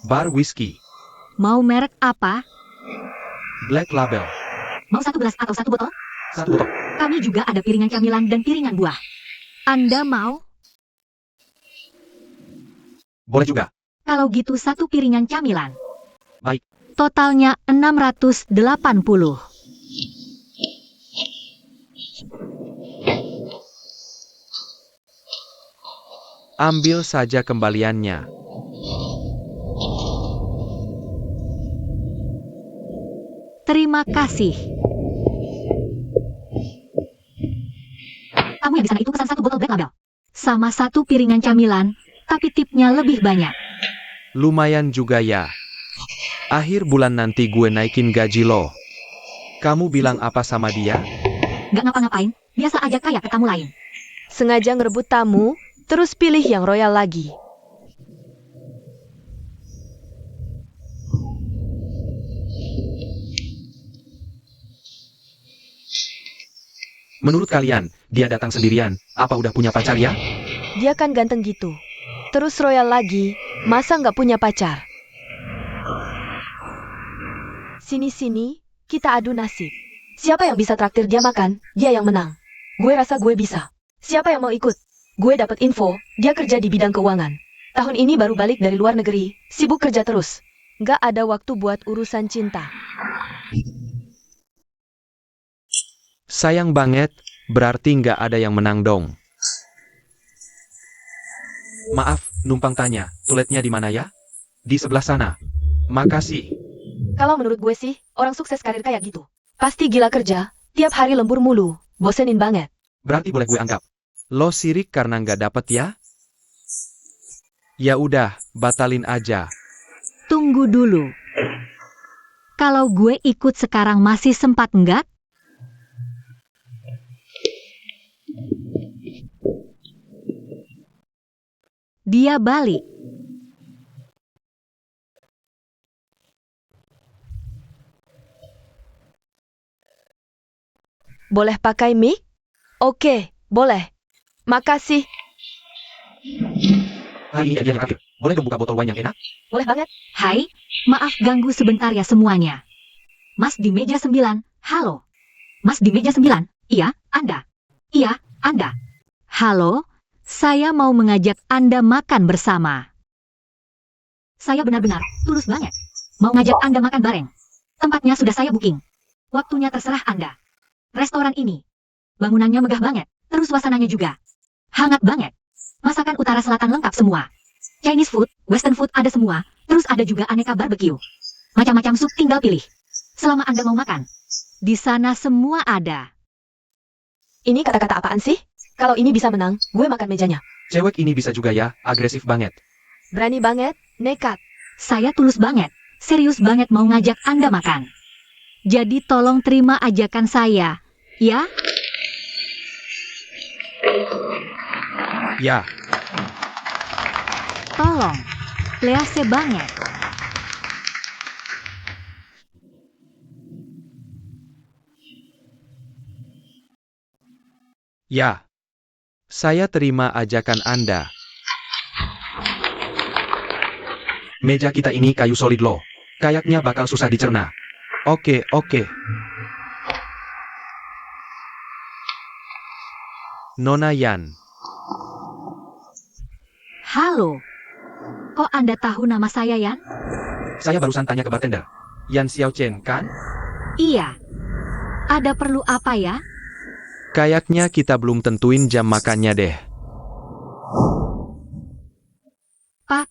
Bar whisky. Mau merek apa? Black Label. Mau 1 gelas atau 1 botol? 1 botol. Kami juga ada piringan camilan dan piringan buah. Anda mau? Boleh juga. Kalau gitu 1 piringan camilan. Baik. Totalnya 680. Ambil saja kembaliannya. Terima kasih. Kamu yang di sana itu pesan 1 botol Black Label. Sama 1 piringan camilan, tapi tipnya lebih banyak. Lumayan juga ya. Akhir bulan nanti gue naikin gaji lo. Kamu bilang apa sama dia? Nggak ngapa-ngapain, biasa aja kayak ke tamu lain. Sengaja ngerebut tamu, terus pilih yang royal lagi. Menurut kalian, dia datang sendirian, apa udah punya pacar ya? Dia kan ganteng gitu. Terus royal lagi, masa nggak punya pacar? Sini-sini, kita adu nasib. Siapa yang bisa traktir dia makan, dia yang menang. Gue rasa gue bisa. Siapa yang mau ikut? Gue dapat info, dia kerja di bidang keuangan. Tahun ini baru balik dari luar negeri, sibuk kerja terus. Nggak ada waktu buat urusan cinta. Sayang banget, berarti nggak ada yang menang dong. Maaf, numpang tanya, toiletnya di mana ya? Di sebelah sana. Makasih. Kalau menurut gue sih, orang sukses karir kayak gitu. Pasti gila kerja, tiap hari lembur mulu, bosenin banget. Berarti boleh gue anggap lo sirik karena nggak dapet ya? Ya udah, batalin aja. Tunggu dulu. Kalau gue ikut sekarang masih sempat nggak? Dia balik. Boleh pakai mic? Oke, boleh. Makasih. Hai, ini dia yang terakhir. Boleh dong buka botol wine yang enak? Boleh banget. Hai, maaf ganggu sebentar ya semuanya. Mas di meja 9, halo. Mas di meja 9, iya, Anda. Iya, Anda. Halo, saya mau mengajak Anda makan bersama. Saya benar-benar tulus banget. Mau ngajak Anda makan bareng. Tempatnya sudah saya booking. Waktunya terserah Anda. Restoran ini. Bangunannya megah banget, terus suasananya juga. Hangat banget. Masakan utara selatan lengkap semua. Chinese food, western food ada semua, terus ada juga aneka barbecue. Macam-macam sup tinggal pilih. Selama Anda mau makan. Di sana semua ada. Ini kata-kata apaan sih? Kalau ini bisa menang, gue makan mejanya. Cewek ini bisa juga ya, agresif banget. Berani banget, nekat. Saya tulus banget, serius banget mau ngajak Anda makan. Jadi tolong terima ajakan saya, ya? Ya, Tolong. Please banget. ya. Saya terima ajakan Anda. Meja kita ini kayu solid loh. Kayaknya bakal susah dicerna. Oke. Nona Yan. Halo. Kok Anda tahu nama saya, Yan? Saya barusan tanya ke bartender. Yan Xiaochen, kan? Iya. Ada perlu apa ya? Kayaknya kita belum tentuin jam makannya deh. Pak.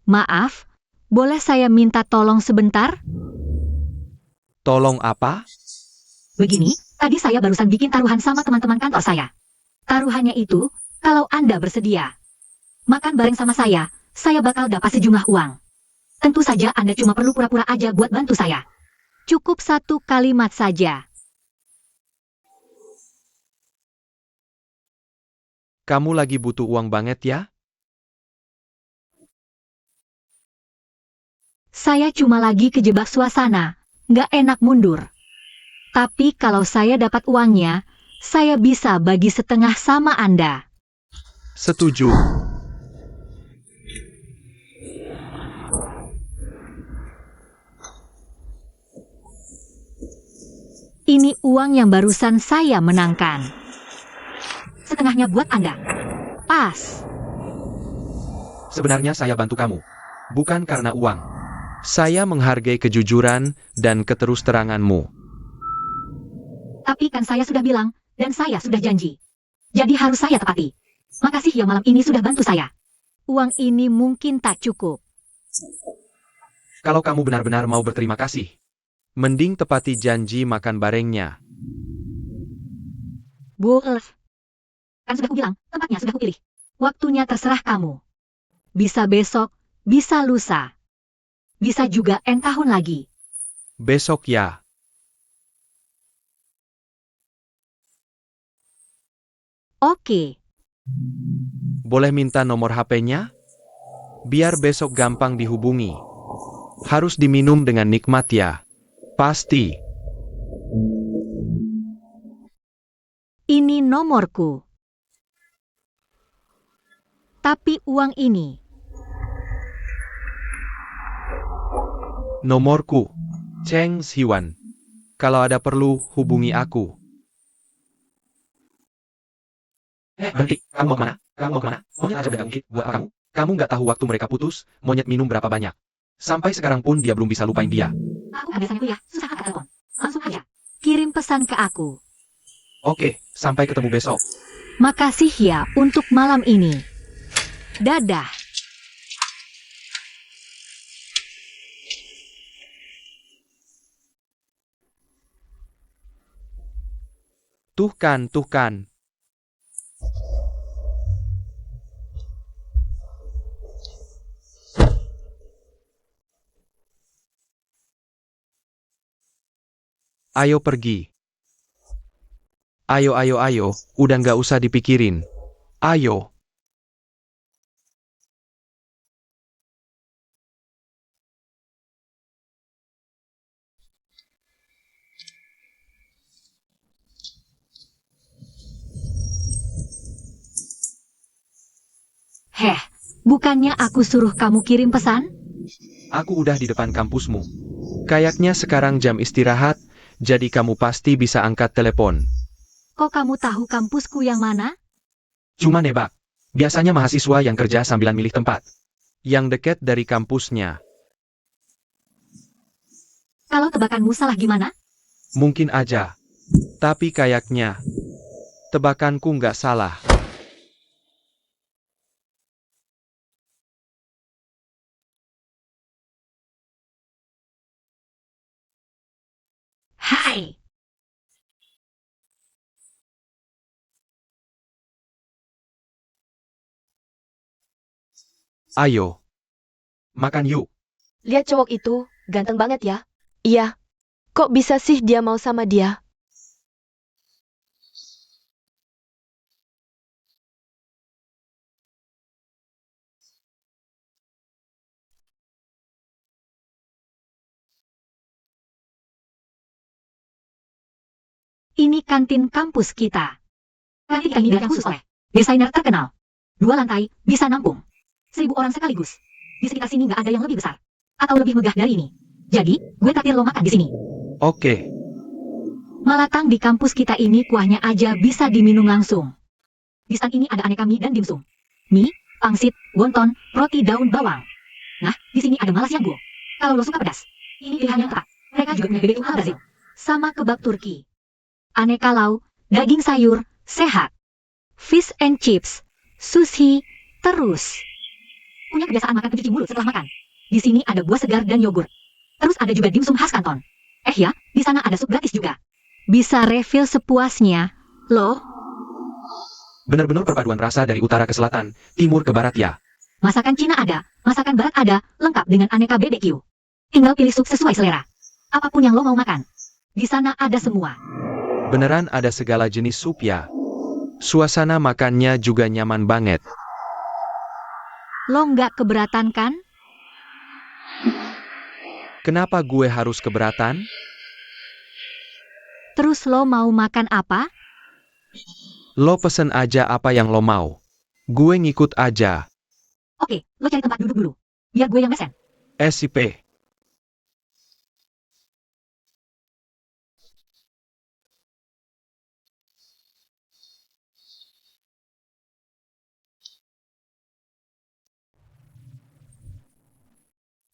Maaf, boleh saya minta tolong sebentar? Tolong apa? Begini, tadi saya barusan bikin taruhan sama teman-teman kantor saya. Taruhannya itu, kalau Anda bersedia makan bareng sama saya bakal dapat sejumlah uang. Tentu saja Anda cuma perlu pura-pura aja buat bantu saya. Cukup 1 kalimat saja. Kamu lagi butuh uang banget ya? Saya cuma lagi kejebak suasana, nggak enak mundur. Tapi kalau saya dapat uangnya, saya bisa bagi setengah sama Anda. Setuju. Ini uang yang barusan saya menangkan. Setengahnya buat Anda. Pas. Sebenarnya saya bantu kamu. Bukan karena uang. Saya menghargai kejujuran dan keterus-teranganmu. Tapi kan saya sudah bilang, dan saya sudah janji. Jadi harus saya tepati. Makasih ya malam ini sudah bantu saya. Uang ini mungkin tak cukup. Kalau kamu benar-benar mau berterima kasih, mending tepati janji makan barengnya. Wolf. Kan sudah kubilang, tempatnya sudah kupilih. Waktunya terserah kamu. Bisa besok, bisa lusa. Bisa juga N tahun lagi. Besok ya. Oke. Boleh minta nomor HP-nya? Biar besok gampang dihubungi. Harus diminum dengan nikmat ya. Pasti. Ini nomorku. Tapi uang ini. Nomorku. Cheng Siwan. Kalau ada perlu, hubungi aku. Berhenti. Kamu mau kemana? Kamu mau kemana? Monyet aja udah ungkit. Buat apa kamu? Kamu nggak tahu waktu mereka putus, monyet minum berapa banyak. Sampai sekarang pun dia belum bisa lupain dia. Aku kan biasanya kuliah, susah angkat telepon. Langsung aja. Kirim pesan ke aku. Oke, sampai ketemu besok. Makasih ya untuk malam ini. Dadah. Tuh kan. Ayo pergi. Ayo, udah nggak usah dipikirin. Ayo. Heh, bukannya aku suruh kamu kirim pesan? Aku udah di depan kampusmu. Kayaknya sekarang jam istirahat, jadi kamu pasti bisa angkat telepon. Kok kamu tahu kampusku yang mana? Cuma nebak. Biasanya mahasiswa yang kerja sambilan milih tempat. Yang dekat dari kampusnya. Kalau tebakanmu salah gimana? Mungkin aja. Tapi kayaknya, tebakanku nggak salah. Hai. Ayo. Makan yuk. Lihat cowok itu, ganteng banget ya. Iya. Kok bisa sih dia mau sama dia? Ini kantin kampus kita. Kantin ini yang khusus oleh desainer terkenal. 2 lantai, bisa nampung 1.000 orang sekaligus. Di sekitar sini nggak ada yang lebih besar. Atau lebih megah dari ini. Jadi, gue takdir lo makan di sini. Oke. Malatang di kampus kita ini kuahnya aja bisa diminum langsung. Di stand ini ada aneka mie dan dimsum. Mie, pangsit, wonton, roti daun bawang. Nah, di sini ada malas yanggo. Kalau lo suka pedas, ini pilihan yang tepat. Mereka juga punya BBQ halal Brazil. Sama kebab Turki. Aneka lauk, daging sayur, sehat. Fish and chips, sushi, terus. Punya kebiasaan makan pencuci mulut setelah makan. Di sini ada buah segar dan yogurt. Terus ada juga dimsum khas kanton. Ya, di sana ada sup gratis juga. Bisa refill sepuasnya, loh. Benar-benar perpaduan rasa dari utara ke selatan, timur ke barat ya. Masakan Cina ada, masakan barat ada, lengkap dengan aneka BBQ. Tinggal pilih sup sesuai selera. Apapun yang lo mau makan. Di sana ada semua. Beneran ada segala jenis sup ya. Suasana makannya juga nyaman banget. Lo nggak keberatan kan? Kenapa gue harus keberatan? Terus lo mau makan apa? Lo pesen aja apa yang lo mau. Gue ngikut aja. Oke, lo cari tempat duduk dulu. Biar gue yang mesen. SIP.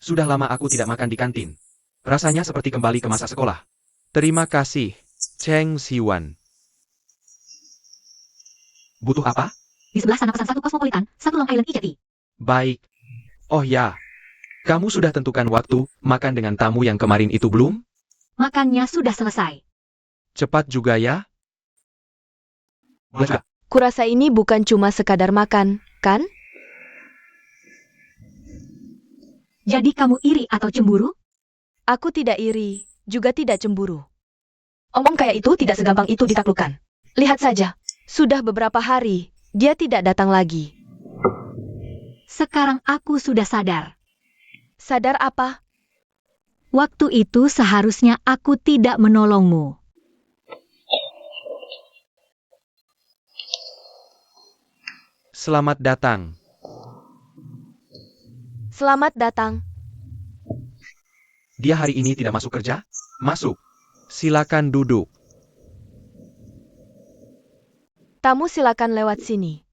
Sudah lama aku tidak makan di kantin. Rasanya seperti kembali ke masa sekolah. Terima kasih, Cheng Siwan. Butuh apa? Di sebelah sana pesan 1 Cosmopolitan, 1 Long Island Iced Tea. Baik. Oh ya, kamu sudah tentukan waktu makan dengan tamu yang kemarin itu belum? Makannya sudah selesai. Cepat juga ya. Boleh juga. Kurasa ini bukan cuma sekadar makan, kan? Jadi kamu iri atau cemburu? Aku tidak iri, juga tidak cemburu. Omong kayak itu tidak segampang itu ditaklukkan. Lihat saja, sudah beberapa hari, dia tidak datang lagi. Sekarang aku sudah sadar. Sadar apa? Waktu itu seharusnya aku tidak menolongmu. Selamat datang. Selamat datang. Dia hari ini tidak masuk kerja? Masuk. Silakan duduk. Tamu silakan lewat sini.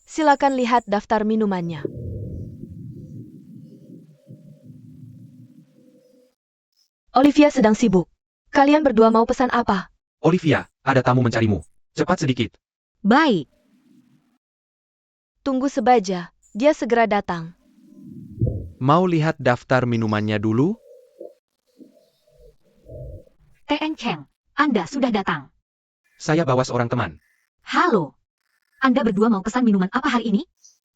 Silakan lihat daftar minumannya. Olivia sedang sibuk. Kalian berdua mau pesan apa? Olivia, ada tamu mencarimu. Cepat sedikit. Baik, Tunggu sebaja, dia segera datang. Mau lihat daftar minumannya dulu? TN Cheng, Anda sudah datang. Saya bawa seorang teman. Halo. Anda berdua mau pesan minuman apa hari ini?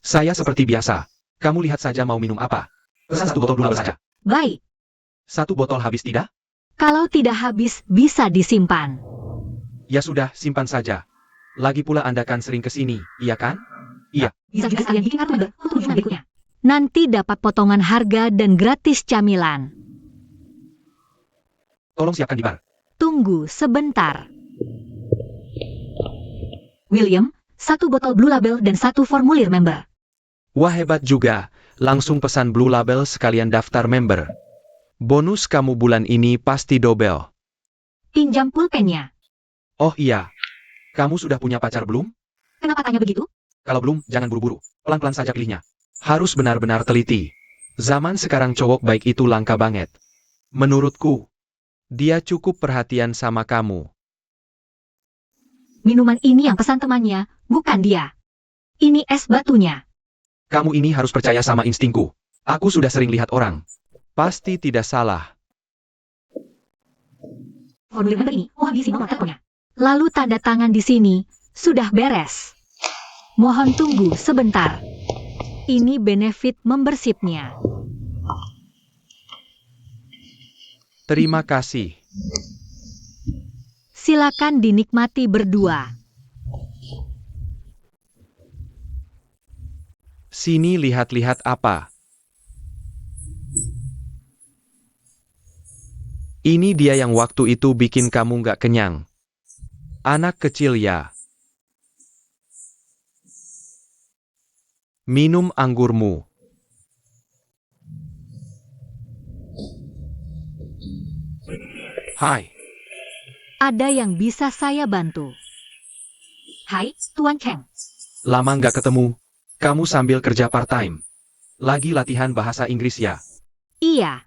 Saya seperti biasa. Kamu lihat saja mau minum apa. Pesan 1 botol Blue Label saja. Baik, 1 botol habis tidak? kalau tidak habis bisa disimpan. Ya sudah, simpan saja. Lagi pula Anda kan sering ke sini, iya kan? Bisa juga sekalian bikin kartu member untuk ujian berikutnya. Nanti dapat potongan harga dan gratis camilan. Tolong siapkan di bar. Tunggu sebentar. William, 1 botol Blue Label dan 1 formulir member. Wah hebat juga. Langsung pesan Blue Label sekalian daftar member. Bonus kamu bulan ini pasti dobel. Pinjam pulpennya. Oh iya. Kamu sudah punya pacar belum? Kenapa tanya begitu? Kalau belum, jangan buru-buru. Pelan-pelan saja pilihnya. Harus benar-benar teliti. Zaman sekarang cowok baik itu langka banget. Menurutku, dia cukup perhatian sama kamu. Minuman ini yang pesan temannya, bukan dia. Ini es batunya. Kamu ini harus percaya sama instingku. Aku sudah sering lihat orang. Pasti tidak salah. Formulir member ini, mohon isi nomor teleponnya. Lalu tanda tangan di sini, sudah beres. Mohon tunggu sebentar. Ini benefit membershipnya. Terima kasih. Silakan dinikmati berdua. Sini lihat-lihat apa. Ini dia yang waktu itu bikin kamu nggak kenyang. Anak kecil ya. Minum anggurmu. Hai, Ada yang bisa saya bantu? Hai, Tuan Cheng. lama nggak ketemu. Kamu sambil kerja part-time. Lagi latihan bahasa Inggris ya? Iya,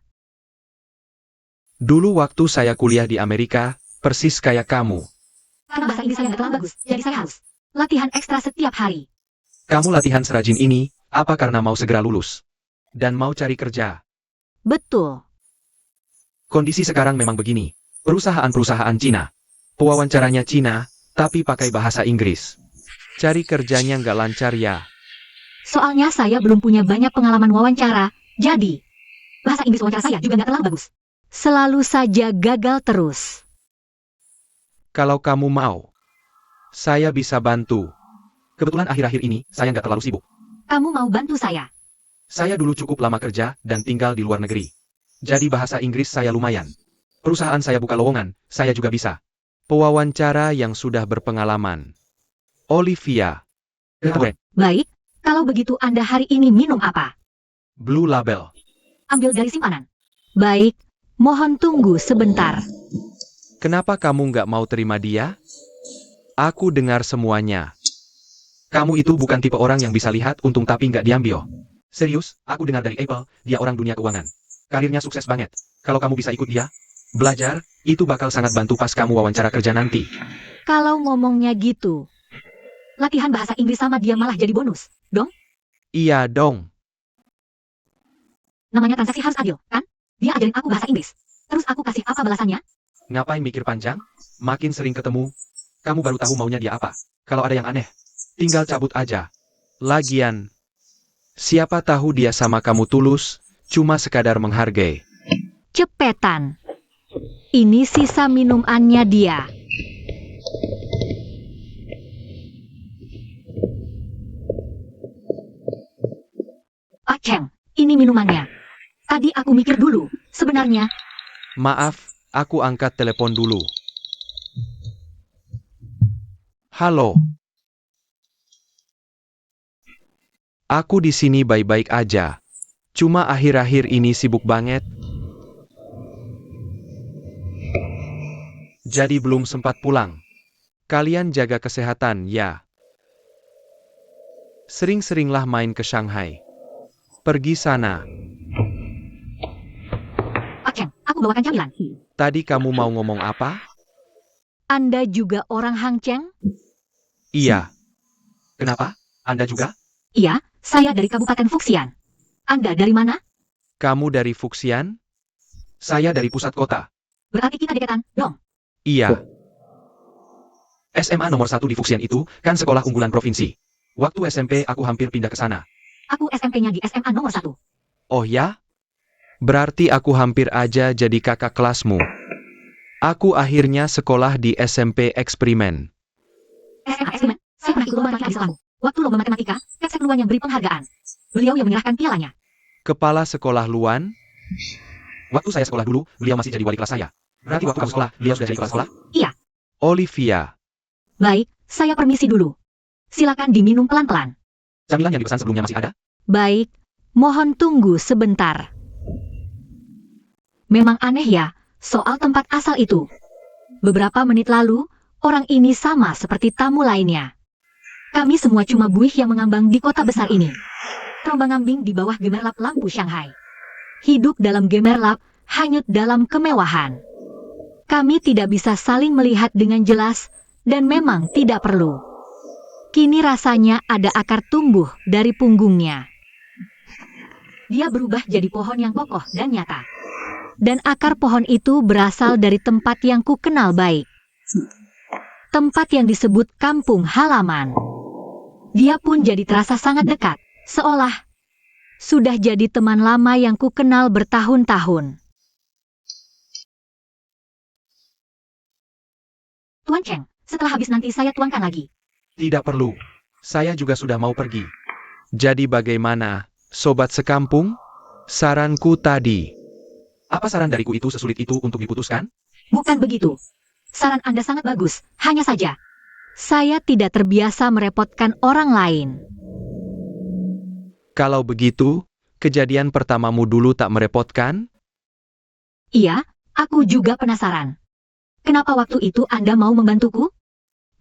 Dulu waktu saya kuliah di Amerika, persis kayak kamu. karena bahasa Inggris saya nggak terlalu bagus, jadi saya harus latihan ekstra setiap hari. Kamu latihan serajin ini, apa karena mau segera lulus? Dan mau cari kerja? Betul. Kondisi sekarang memang begini. Perusahaan-perusahaan Cina. Pewawancaranya Cina, tapi pakai bahasa Inggris. Cari kerjanya nggak lancar ya? Soalnya saya belum punya banyak pengalaman wawancara, jadi bahasa Inggris wawancara saya juga nggak terlalu bagus. Selalu saja gagal terus. Kalau kamu mau, saya bisa bantu. Kebetulan akhir-akhir ini, saya nggak terlalu sibuk. Kamu mau bantu saya? Saya dulu cukup lama kerja dan tinggal di luar negeri. Jadi bahasa Inggris saya lumayan. Perusahaan saya buka lowongan, saya juga bisa. Pewawancara yang sudah berpengalaman. Olivia. Baik, kalau begitu Anda hari ini minum apa? Blue Label. Ambil dari simpanan. Baik, mohon tunggu sebentar. Kenapa kamu nggak mau terima dia? Aku dengar semuanya. Kamu itu bukan tipe orang yang bisa lihat untung tapi nggak diambil. Serius, aku dengar dari Apple, dia orang dunia keuangan. Karirnya sukses banget. Kalau kamu bisa ikut dia, belajar, itu bakal sangat bantu pas kamu wawancara kerja nanti. Kalau ngomongnya gitu, latihan bahasa Inggris sama dia malah jadi bonus, dong? Iya dong. Namanya transaksi harus adil, kan? Dia ajarin aku bahasa Inggris. Terus aku kasih apa balasannya? Ngapain mikir panjang? Makin sering ketemu, kamu baru tahu maunya dia apa. Kalau ada yang aneh, tinggal cabut aja. Lagian, siapa tahu dia sama kamu tulus, cuma sekadar menghargai. Cepetan. Ini sisa minumannya dia. Cheng, ini minumannya. Tadi aku mikir dulu, sebenarnya. Maaf, aku angkat telepon dulu. Halo. Aku di sini baik-baik aja. Cuma akhir-akhir ini sibuk banget. Jadi belum sempat pulang. Kalian jaga kesehatan, ya. Sering-seringlah main ke Shanghai. Pergi sana. Cheng, aku bawakan camilan. Tadi kamu mau ngomong apa? Anda juga orang Hang Cheng? Iya. Kenapa? Anda juga? Iya, saya dari Kabupaten Fuxian. Anda dari mana? Kamu dari Fuxian? Saya dari pusat kota. Berarti kita deketan, dong. Iya. SMA nomor 1 di Fuxian itu kan sekolah unggulan provinsi. Waktu SMP aku hampir pindah ke sana. Aku SMP-nya di SMA nomor 1. Oh ya? Berarti aku hampir aja jadi kakak kelasmu. Aku akhirnya sekolah di SMP Eksperimen. SMA eksperimen, saya pernah ikut lomba matematika di sekolahmu. Waktu lomba matematika, Kapsek Luan yang beri penghargaan. Beliau yang menyerahkan pialanya. Kepala sekolah Luan? Waktu saya sekolah dulu, beliau masih jadi wali kelas saya. Berarti waktu kamu sekolah, beliau sudah jadi kepala sekolah? Iya. Olivia. Baik, saya permisi dulu. Silakan diminum pelan-pelan. Camilan yang dipesan sebelumnya masih ada? Baik, mohon tunggu sebentar. Memang aneh ya, soal tempat asal itu. Beberapa menit lalu, orang ini sama seperti tamu lainnya. Kami semua cuma buih yang mengambang di kota besar ini. Terombang-ambing di bawah gemerlap lampu Shanghai. Hidup dalam gemerlap, hanyut dalam kemewahan. Kami tidak bisa saling melihat dengan jelas, dan memang tidak perlu. Kini rasanya ada akar tumbuh dari punggungnya. Dia berubah jadi pohon yang kokoh dan nyata. Dan akar pohon itu berasal dari tempat yang ku kenal baik. Tempat yang disebut kampung halaman. Dia pun jadi terasa sangat dekat, seolah sudah jadi teman lama yang ku kenal bertahun-tahun. Tuan Cheng, setelah habis nanti saya tuangkan lagi. Tidak perlu. Saya juga sudah mau pergi. Jadi bagaimana, sobat sekampung? Saranku tadi. Apa saran dariku itu sesulit itu untuk diputuskan? Bukan begitu. Saran Anda sangat bagus, hanya saja saya tidak terbiasa merepotkan orang lain. Kalau begitu, kejadian pertamamu dulu tak merepotkan? Iya, aku juga penasaran. Kenapa waktu itu Anda mau membantuku?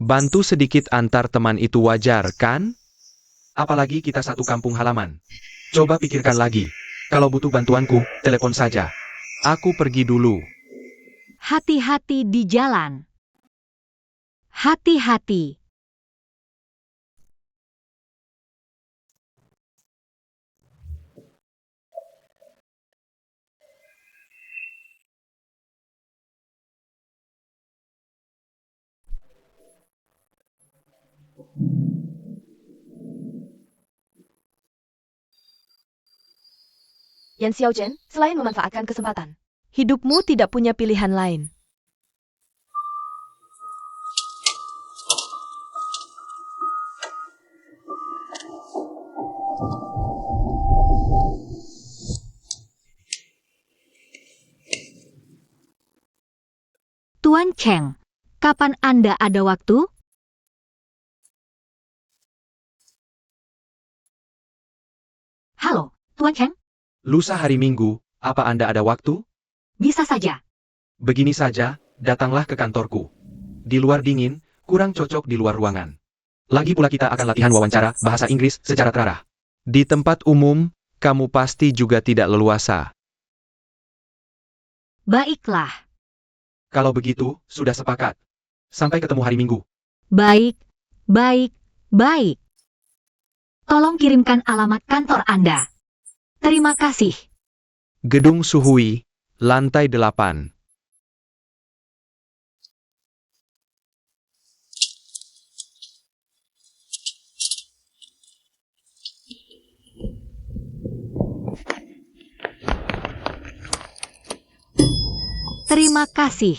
Bantu sedikit antar teman itu wajar, kan? Apalagi kita satu kampung halaman. Coba pikirkan lagi. Kalau butuh bantuanku, telepon saja. Aku pergi dulu. Hati-hati di jalan. Hati-hati. Yan Xiaozhen, selain memanfaatkan kesempatan, hidupmu tidak punya pilihan lain. Tuan Cheng, kapan Anda ada waktu? Halo, Tuan Cheng, Lusa hari Minggu, apa Anda ada waktu? bisa saja. Begini saja, datanglah ke kantorku. Di luar dingin, kurang cocok di luar ruangan. Lagi pula kita akan latihan wawancara bahasa Inggris secara terarah. Di tempat umum, kamu pasti juga tidak leluasa. Baiklah. Kalau begitu, sudah sepakat. Sampai ketemu hari Minggu. Baik, baik, baik. Tolong kirimkan alamat kantor Anda. Terima kasih. Gedung Suhui, lantai 8. Terima kasih.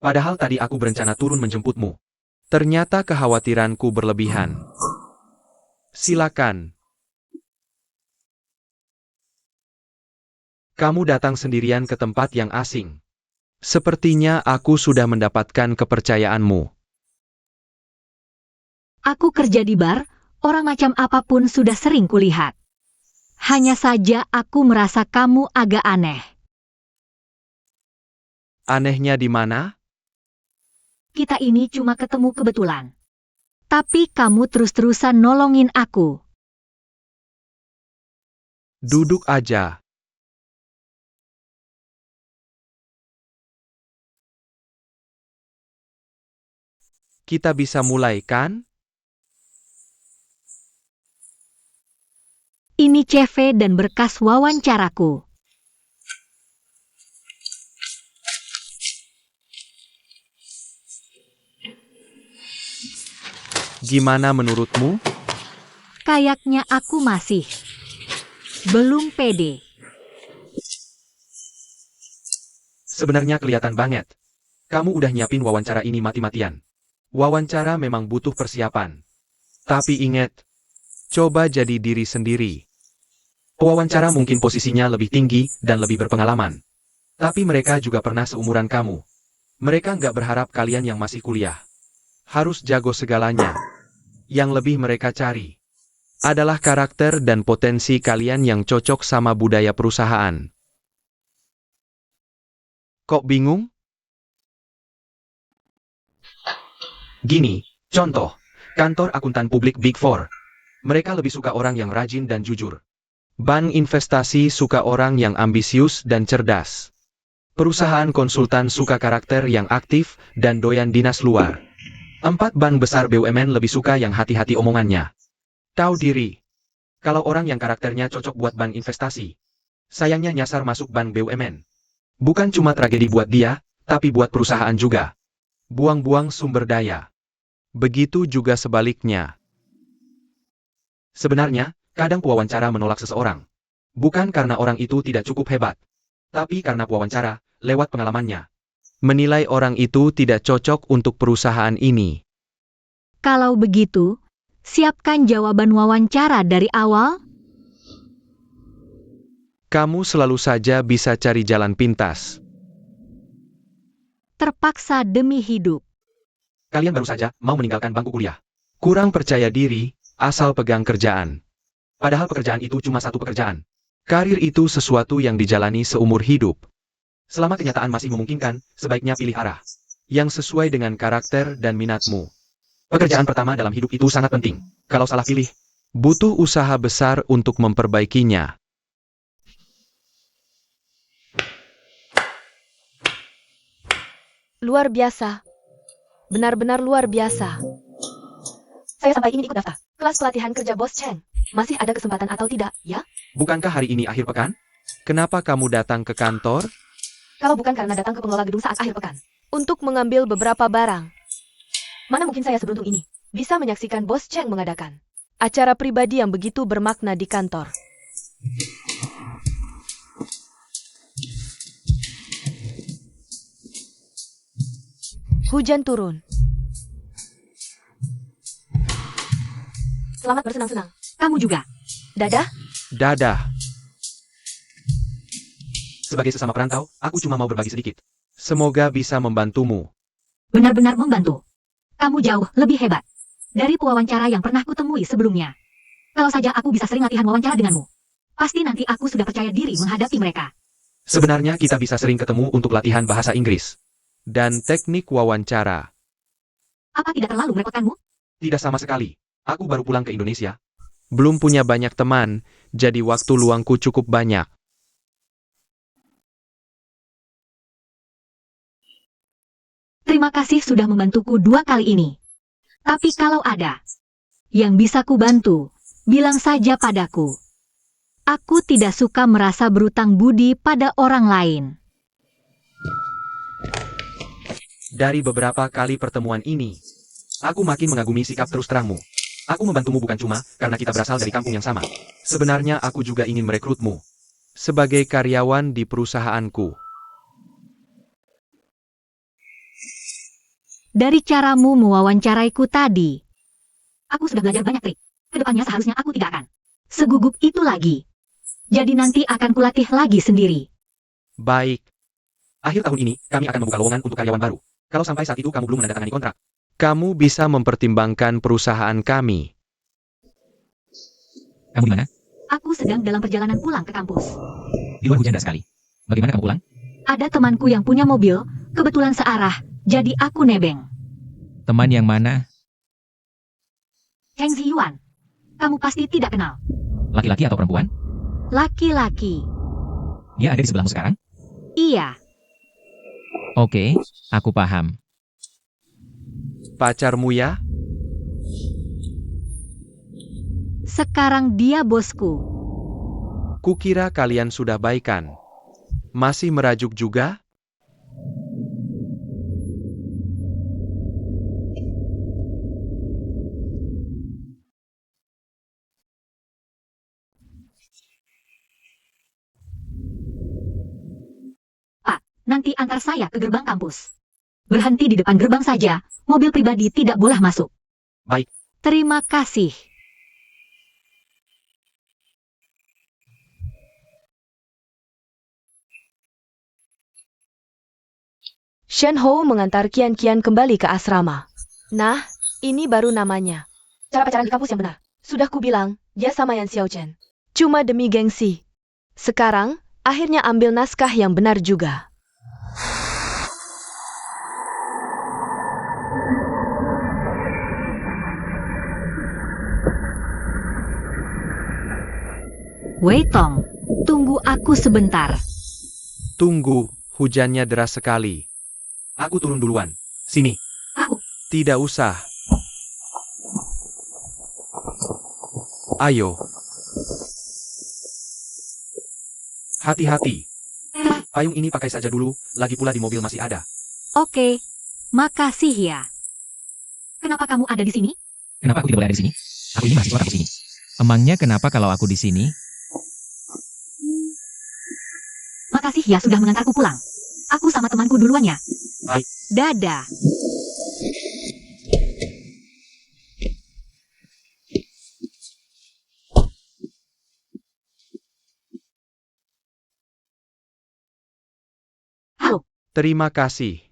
Padahal tadi aku berencana turun menjemputmu. Ternyata kekhawatiranku berlebihan. Silakan. Kamu datang sendirian ke tempat yang asing. Sepertinya aku sudah mendapatkan kepercayaanmu. Aku kerja di bar, orang macam apapun sudah sering kulihat. Hanya saja aku merasa kamu agak aneh. Anehnya di mana? Kita ini cuma ketemu kebetulan. Tapi kamu terus-terusan nolongin aku. Duduk aja. Kita bisa mulai, kan? Ini CV dan berkas wawancaraku. Gimana menurutmu? Kayaknya aku masih belum pede. Sebenarnya kelihatan banget. Kamu udah nyiapin wawancara ini mati-matian. Wawancara memang butuh persiapan. Tapi ingat, coba jadi diri sendiri. Pewawancara mungkin posisinya lebih tinggi dan lebih berpengalaman. Tapi mereka juga pernah seumuran kamu. Mereka nggak berharap kalian yang masih kuliah harus jago segalanya. Yang lebih mereka cari adalah karakter dan potensi kalian yang cocok sama budaya perusahaan. Kok bingung? Gini, contoh, kantor akuntan publik Big Four. Mereka lebih suka orang yang rajin dan jujur. Bank investasi suka orang yang ambisius dan cerdas. Perusahaan konsultan suka karakter yang aktif dan doyan dinas luar. 4 bank besar BUMN lebih suka yang hati-hati omongannya. Tahu diri. Kalau orang yang karakternya cocok buat bank investasi, sayangnya nyasar masuk bank BUMN. Bukan cuma tragedi buat dia, tapi buat perusahaan juga. Buang-buang sumber daya. Begitu juga sebaliknya. Sebenarnya, kadang pewawancara menolak seseorang. Bukan karena orang itu tidak cukup hebat, tapi karena pewawancara, lewat pengalamannya, menilai orang itu tidak cocok untuk perusahaan ini. Kalau begitu, siapkan jawaban wawancara dari awal. Kamu selalu saja bisa cari jalan pintas. Terpaksa demi hidup. Kalian baru saja mau meninggalkan bangku kuliah. Kurang percaya diri, asal pegang kerjaan. Padahal pekerjaan itu cuma satu pekerjaan. Karir itu sesuatu yang dijalani seumur hidup. Selama kenyataan masih memungkinkan, sebaiknya pilih arah yang sesuai dengan karakter dan minatmu. Pekerjaan pertama dalam hidup itu sangat penting. Kalau salah pilih, butuh usaha besar untuk memperbaikinya. Luar biasa. Benar-benar luar biasa. Saya sampai ingin ikut daftar kelas pelatihan kerja Bos Cheng. Masih ada kesempatan atau tidak, ya? Bukankah hari ini akhir pekan? Kenapa kamu datang ke kantor? Kalau bukan karena datang ke pengelola gedung saat akhir pekan, untuk mengambil beberapa barang. Mana mungkin saya seberuntung ini bisa menyaksikan Bos Cheng mengadakan acara pribadi yang begitu bermakna di kantor. Hujan turun. Selamat bersenang-senang. Kamu juga. Dadah. Dadah. Sebagai sesama perantau, aku cuma mau berbagi sedikit. Semoga bisa membantumu. Benar-benar membantu. Kamu jauh lebih hebat dari pewawancara yang pernah kutemui sebelumnya. Kalau saja aku bisa sering latihan wawancara denganmu, pasti nanti aku sudah percaya diri menghadapi mereka. Sebenarnya kita bisa sering ketemu untuk latihan bahasa Inggris. Dan teknik wawancara. Apa tidak terlalu merepotkanmu? Tidak sama sekali. Aku baru pulang ke Indonesia. Belum punya banyak teman, jadi waktu luangku cukup banyak. Terima kasih sudah membantuku 2 kali ini. Tapi kalau ada yang bisa kubantu, bilang saja padaku. Aku tidak suka merasa berutang budi pada orang lain. Dari beberapa kali pertemuan ini, aku makin mengagumi sikap terus terangmu. Aku membantumu bukan cuma karena kita berasal dari kampung yang sama. Sebenarnya aku juga ingin merekrutmu sebagai karyawan di perusahaanku. Dari caramu mewawancaraiku tadi, aku sudah belajar banyak trik. Kedepannya seharusnya aku tidak akan segugup itu lagi. Jadi nanti akan kulatih lagi sendiri. Baik. Akhir tahun ini, kami akan membuka lowongan untuk karyawan baru. Kalau sampai saat itu kamu belum menandatangani kontrak, kamu bisa mempertimbangkan perusahaan kami. Kamu di mana? Aku sedang dalam perjalanan pulang ke kampus. Di luar hujan deras sekali. Bagaimana kamu pulang? Ada temanku yang punya mobil, kebetulan searah, jadi aku nebeng. Teman yang mana? Cheng Ziyuan. Kamu pasti tidak kenal. Laki-laki atau perempuan? Laki-laki. Dia ada di sebelahmu sekarang? Iya. Oke, aku paham. Pacarmu ya? Sekarang dia bosku. Kukira kalian sudah baikan. Masih merajuk juga? Nanti antar saya ke gerbang kampus. Berhenti di depan gerbang saja, mobil pribadi tidak boleh masuk. Baik. Terima kasih. Shen Hou mengantar Qian Qian kembali ke asrama. Nah, ini baru namanya. Cara pacaran di kampus yang benar. Sudah kubilang, dia sama Yan Xiaochen. Cuma demi gengsi. Sekarang, akhirnya ambil naskah yang benar juga. Wei Tong, tunggu aku sebentar. Tunggu, hujannya deras sekali. Aku turun duluan. Sini. Aku. Tidak usah. Ayo. Hati-hati. Payung ini pakai saja dulu, lagi pula di mobil masih ada. Oke, makasih ya. Kenapa kamu ada di sini? Kenapa aku tidak boleh ada di sini? Aku ini mahasiswa kampus ini. Emangnya kenapa kalau aku di sini? Makasih ya sudah mengantarku pulang. Aku sama temanku duluan ya. Baik. Dadah. Halo, Terima kasih.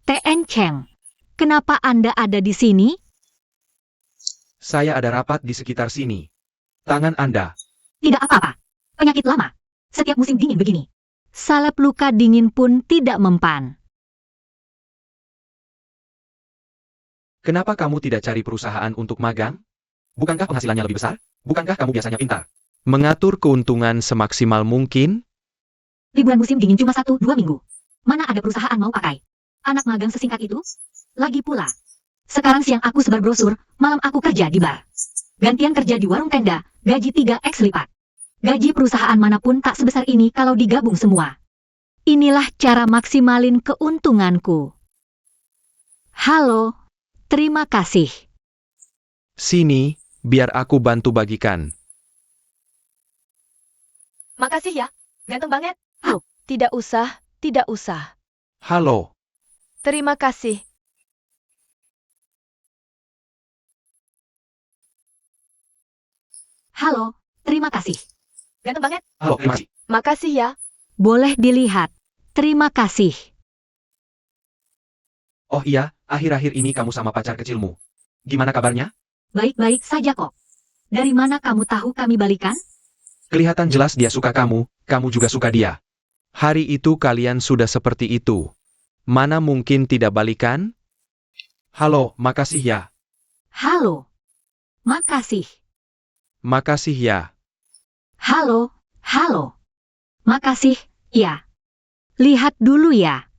TN Cheng. Kenapa Anda ada di sini? Saya ada rapat di sekitar sini. Tangan Anda. Tidak apa-apa. Penyakit lama. Setiap musim dingin begini. Salep luka dingin pun tidak mempan. Kenapa kamu tidak cari perusahaan untuk magang? Bukankah penghasilannya lebih besar? Bukankah kamu biasanya pintar? Mengatur keuntungan semaksimal mungkin? Liburan musim dingin cuma 1-2 minggu. Mana ada perusahaan mau pakai anak magang sesingkat itu? Lagi pula, sekarang siang aku sebar brosur, malam aku kerja di bar. Gantian kerja di warung tenda, gaji 3x lipat. Gaji perusahaan manapun tak sebesar ini kalau digabung semua. Inilah cara maksimalin keuntunganku. Halo, terima kasih. Sini, biar aku bantu bagikan. Makasih ya. Ganteng banget. Oh. Tidak usah, tidak usah. Halo, Terima kasih. Halo, terima kasih. Ganteng banget. halo, terima kasih. Makasih ya. Boleh dilihat. Terima kasih. Oh iya, akhir-akhir ini kamu sama pacar kecilmu. Gimana kabarnya? Baik-baik saja kok. Dari mana kamu tahu kami balikan? Kelihatan jelas dia suka kamu juga suka dia. Hari itu kalian sudah seperti itu. Mana mungkin tidak balikan? Halo, makasih ya. Halo. Makasih. Makasih ya. Halo, halo. Makasih, ya. Lihat dulu ya.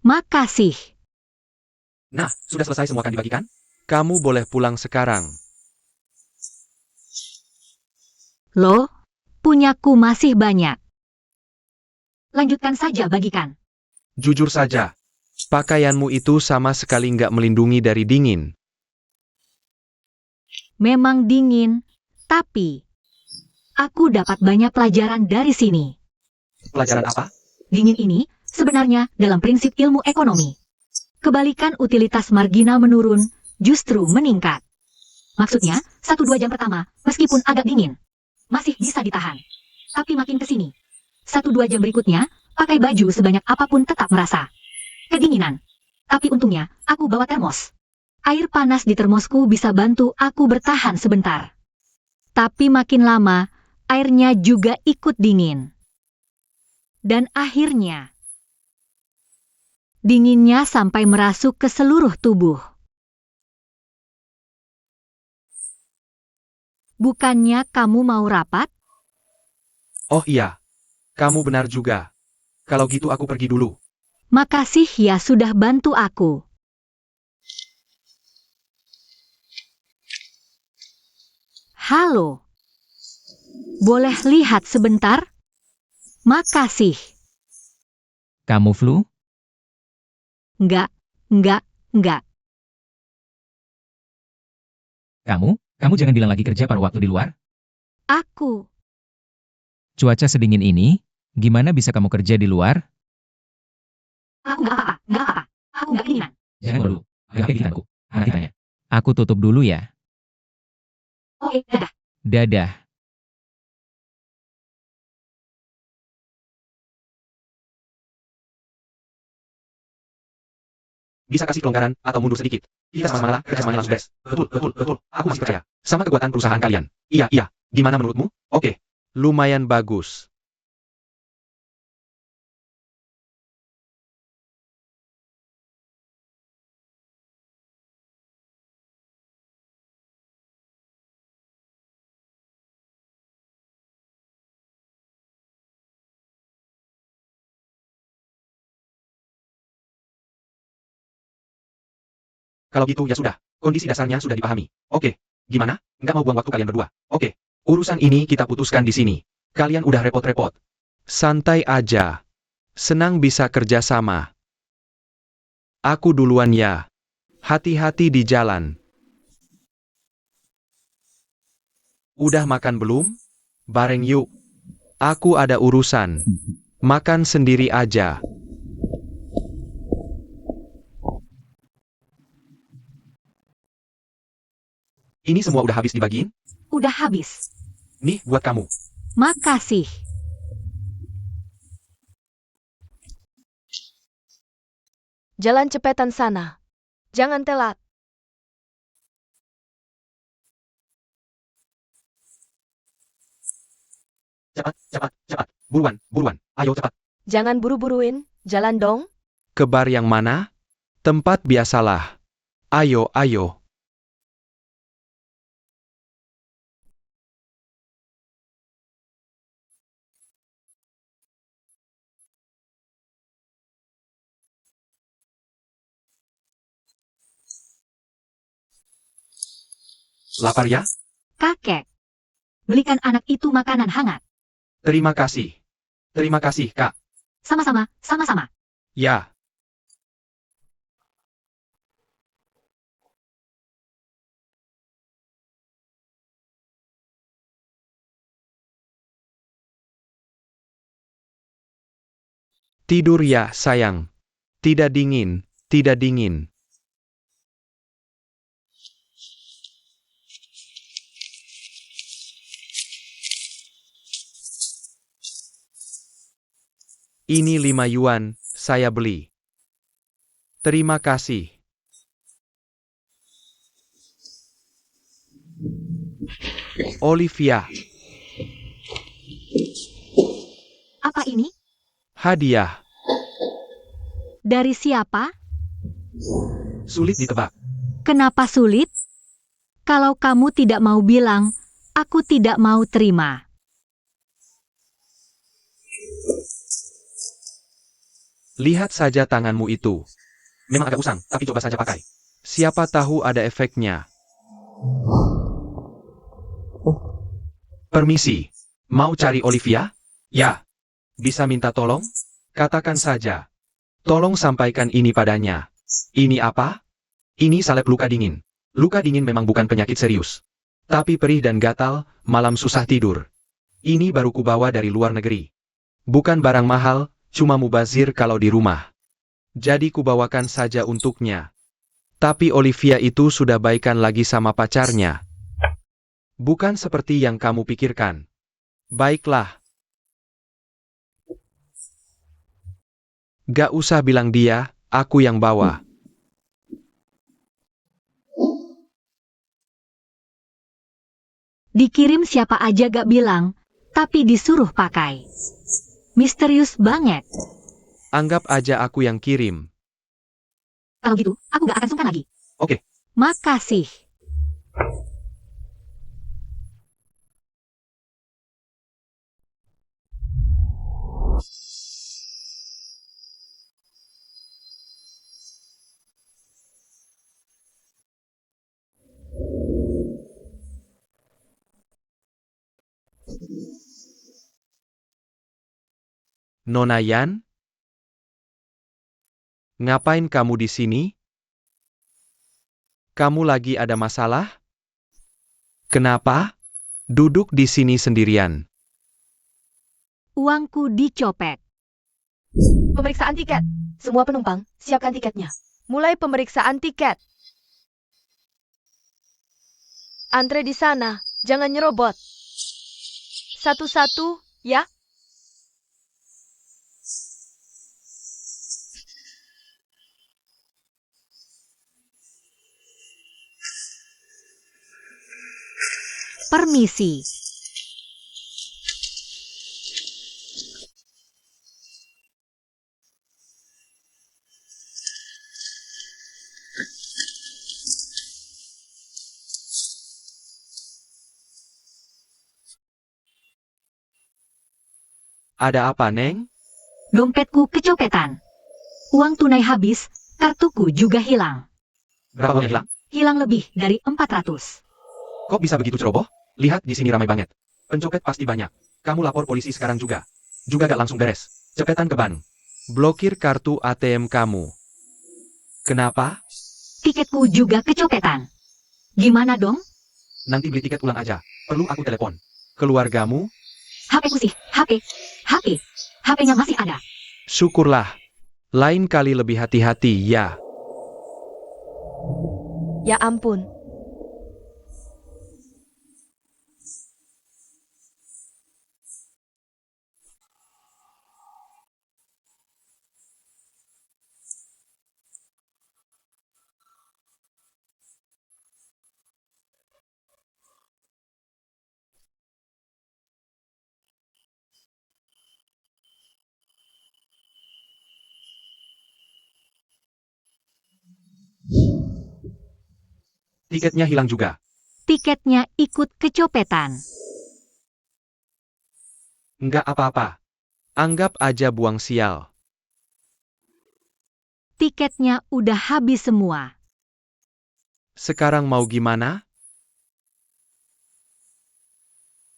Makasih. Nah, sudah selesai semua kan dibagikan? Kamu boleh pulang sekarang. Loh, punyaku masih banyak. Lanjutkan saja bagikan. Jujur saja. Pakaianmu itu sama sekali nggak melindungi dari dingin. Memang dingin, tapi aku dapat banyak pelajaran dari sini. Pelajaran apa? Dingin ini sebenarnya dalam prinsip ilmu ekonomi. Kebalikan utilitas marginal menurun, justru meningkat. Maksudnya, 1-2 jam pertama, meskipun agak dingin, masih bisa ditahan. Tapi makin ke sini, 1-2 jam berikutnya, pakai baju sebanyak apapun tetap merasa kedinginan. Tapi untungnya, aku bawa termos. Air panas di termosku bisa bantu aku bertahan sebentar. Tapi makin lama, airnya juga ikut dingin. Dan akhirnya, dinginnya sampai merasuk ke seluruh tubuh. Bukannya kamu mau rapat? Oh iya. Kamu benar juga. Kalau gitu aku pergi dulu. Makasih ya sudah bantu aku. Halo. Boleh lihat sebentar? Makasih. Kamu flu? Enggak. Kamu jangan bilang lagi kerja paruh waktu di luar. Aku. Cuaca sedingin ini, gimana bisa kamu kerja di luar? Aku enggak apa-apa. Aku enggak kedinginan. Jangan dulu. Agak gigitanku. Anak tanya. Aku tutup dulu ya. Oke, dadah. Dadah. Bisa kasih kelonggaran atau mundur sedikit. Kita sama-sama kerja semuanya langsung beres. Betul. Aku masih percaya. Sama kekuatan perusahaan kalian. Iya. Gimana menurutmu? Oke. Lumayan bagus. Kalau gitu ya sudah. Kondisi dasarnya sudah dipahami. Oke. Gimana? Nggak mau buang waktu kalian berdua. Oke. Urusan ini kita putuskan di sini. Kalian udah repot-repot. Santai aja. Senang bisa kerja sama. Aku duluan ya. Hati-hati di jalan. Udah makan belum? Bareng yuk. Aku ada urusan. Makan sendiri aja. Ini semua udah habis dibagiin? Udah habis. Nih buat kamu. Makasih. Jalan cepetan sana. Jangan telat. Cepat. Buruan. Ayo cepat. Jangan buru-buruin. Jalan dong. Ke bar yang mana? Tempat biasalah. Ayo. Lapar ya? Kakek. Belikan anak itu makanan hangat. Terima kasih, Kak. Sama-sama. Ya. Tidur ya, sayang. Tidak dingin, tidak dingin. Ini 5 yuan, saya beli. Terima kasih. Olivia, Apa ini? hadiah. Dari siapa? Sulit ditebak. Kenapa sulit? Kalau kamu tidak mau bilang, aku tidak mau terima. Lihat saja tanganmu itu. Memang agak usang, tapi coba saja pakai. Siapa tahu ada efeknya. Permisi. Mau cari Olivia? Ya. Bisa minta tolong? Katakan saja. Tolong sampaikan ini padanya. Ini apa? Ini salep luka dingin. Luka dingin memang bukan penyakit serius. Tapi perih dan gatal, malam susah tidur. Ini baru kubawa dari luar negeri. Bukan barang mahal, cuma mubazir kalau di rumah. Jadi kubawakan saja untuknya. Tapi Olivia itu sudah baikan lagi sama pacarnya. Bukan seperti yang kamu pikirkan. Baiklah. Gak usah bilang dia, aku yang bawa. Dikirim siapa aja gak bilang, tapi disuruh pakai. Misterius banget. Anggap aja aku yang kirim. Kalau gitu, aku gak akan sungkan lagi. Oke. Makasih. Nona Yan? Ngapain kamu di sini? Kamu lagi ada masalah? Kenapa? Duduk di sini sendirian. Uangku dicopet. Pemeriksaan tiket. Semua penumpang, siapkan tiketnya. Mulai pemeriksaan tiket. Antre di sana, jangan nyerobot. Satu-satu, ya. Permisi. Ada apa, Neng? Dompetku kecopetan. Uang tunai habis, kartuku juga hilang. Berapa uangnya hilang? Hilang lebih dari 400. Kok bisa begitu ceroboh? Lihat di sini ramai banget. Pencopet pasti banyak. Kamu lapor polisi sekarang juga. Juga gak langsung beres. Cepetan ke bank. Blokir kartu ATM kamu. Kenapa? Tiketku juga kecopetan. Gimana dong? Nanti beli tiket ulang aja. Perlu aku telepon. Keluargamu? HP-ku sih, HP. HP-nya masih ada. Syukurlah. Lain kali lebih hati-hati ya. Ya ampun. Tiketnya hilang juga. Tiketnya ikut kecopetan. Nggak apa-apa. Anggap aja buang sial. Tiketnya udah habis semua. Sekarang mau gimana?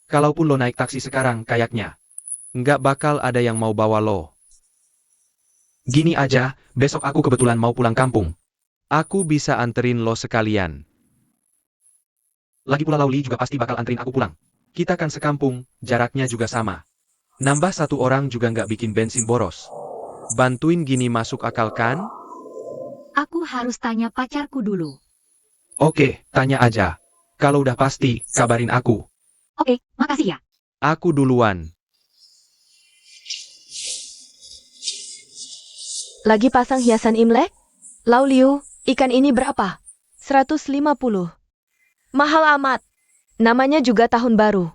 Kalaupun lo naik taksi sekarang kayaknya. Nggak bakal ada yang mau bawa lo. Gini aja, besok aku kebetulan mau pulang kampung. Aku bisa anterin lo sekalian. Lagi pula Lauli juga pasti bakal anterin aku pulang. Kita kan sekampung, jaraknya juga sama. Nambah satu orang juga nggak bikin bensin boros. Bantuin gini masuk akal kan? Aku harus tanya pacarku dulu. Oke, tanya aja. Kalau udah pasti, kabarin aku. Oke, makasih ya. Aku duluan. Lagi pasang hiasan Imlek? Lau Liu, ikan ini berapa? 150. Mahal amat. Namanya juga tahun baru.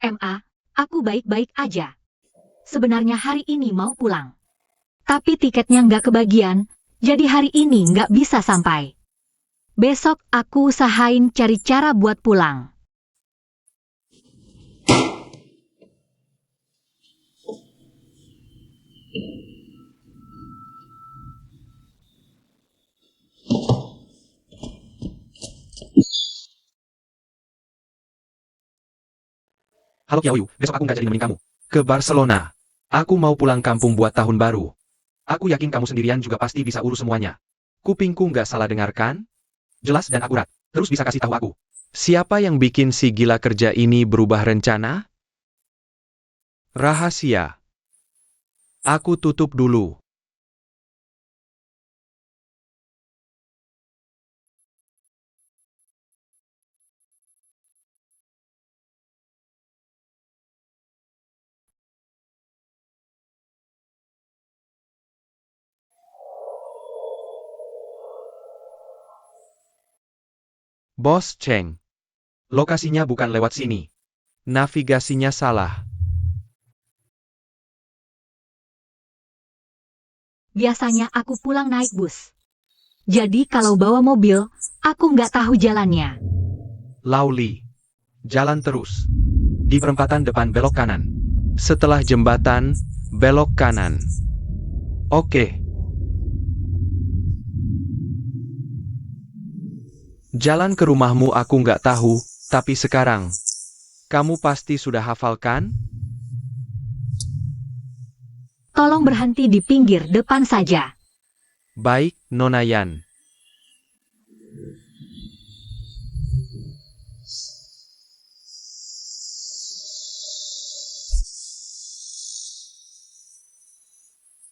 MA, aku baik-baik aja. Sebenarnya hari ini mau pulang. Tapi tiketnya nggak kebagian, jadi hari ini nggak bisa sampai. Besok aku usahain cari cara buat pulang. Halo Qiaoyu, besok aku nggak jadi nemenin kamu. Ke Barcelona. Aku mau pulang kampung buat tahun baru. Aku yakin kamu sendirian juga pasti bisa urus semuanya. Kupingku nggak salah dengarkan? Jelas dan akurat. Terus bisa kasih tahu aku. Siapa yang bikin si gila kerja ini berubah rencana? Rahasia. Aku tutup dulu. Bos Cheng. Lokasinya bukan lewat sini. Navigasinya salah. Biasanya aku pulang naik bus. Jadi kalau bawa mobil, aku nggak tahu jalannya. Lauli. Jalan terus. Di perempatan depan belok kanan. Setelah jembatan, belok kanan. Oke. Jalan ke rumahmu aku nggak tahu, tapi sekarang. Kamu pasti sudah hafal kan? Tolong berhenti di pinggir depan saja. Baik, Nona Yan.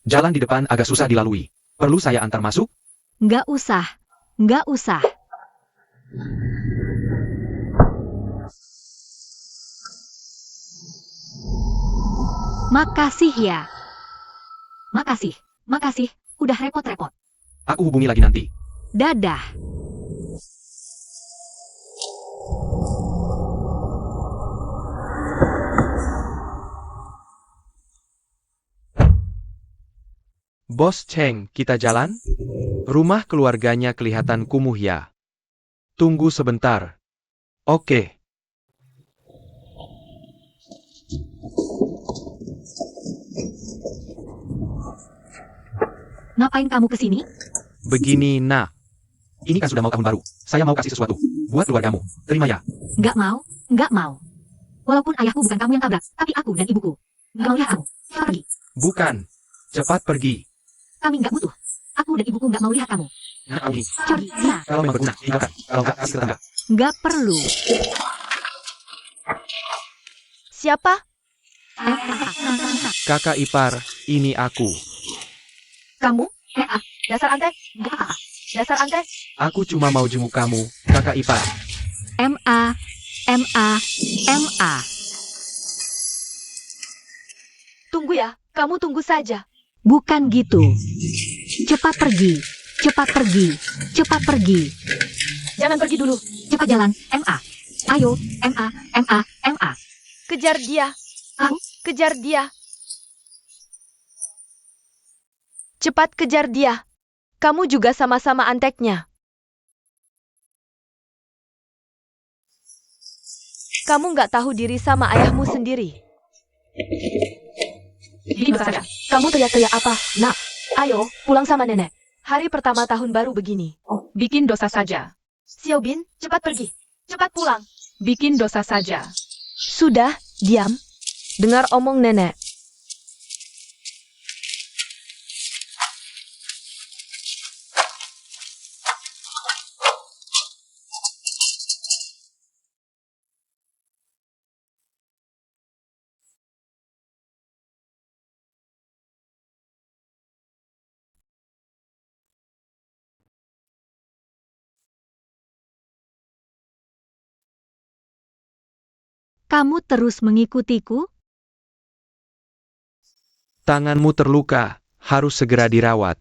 Jalan di depan agak susah dilalui. Perlu saya antar masuk? Nggak usah, nggak usah. Makasih ya. Makasih, makasih, udah repot-repot. Aku hubungi lagi nanti. Dadah. Bos Cheng, kita jalan? Rumah keluarganya kelihatan kumuh ya. Tunggu sebentar. Oke. Ngapain kamu kesini? Begini, nak. Ini kan sudah mau tahun baru. Saya mau kasih sesuatu. Buat keluargamu. Terima ya. Nggak mau, nggak mau. Walaupun ayahku bukan kamu yang tabrak, tapi aku dan ibuku. Nggak mau lihat kamu. Cepat pergi. Bukan. Cepat pergi. Kami nggak butuh. Aku dan ibuku nggak mau lihat kamu. Nak Auni. Pergi, sana. Kalau memang berguna, tinggalkan. Kalau nggak, kasih tetangga. Nggak perlu. Siapa? Kakak ipar, ini aku. Kamu? Dasar antek. Dasar antek. Aku cuma mau jenguk kamu, kakak ipar. MA, MA, MA. Tunggu ya, kamu tunggu saja. Bukan gitu. Cepat pergi, cepat pergi, cepat pergi. Jangan pergi dulu. Cepat jalan, MA. Ayo, MA, MA, MA. Kejar dia. Kejar dia. Cepat kejar dia. Kamu juga sama-sama anteknya. Kamu nggak tahu diri sama ayahmu sendiri. Kamu teriak-teriak apa? Nak, ayo, pulang sama nenek. Hari pertama tahun baru begini. Bikin dosa saja. Xiaobin, cepat pergi. Cepat pulang. Bikin dosa saja. Sudah, diam. Dengar omong nenek. Kamu terus mengikutiku? Tanganmu terluka, harus segera dirawat.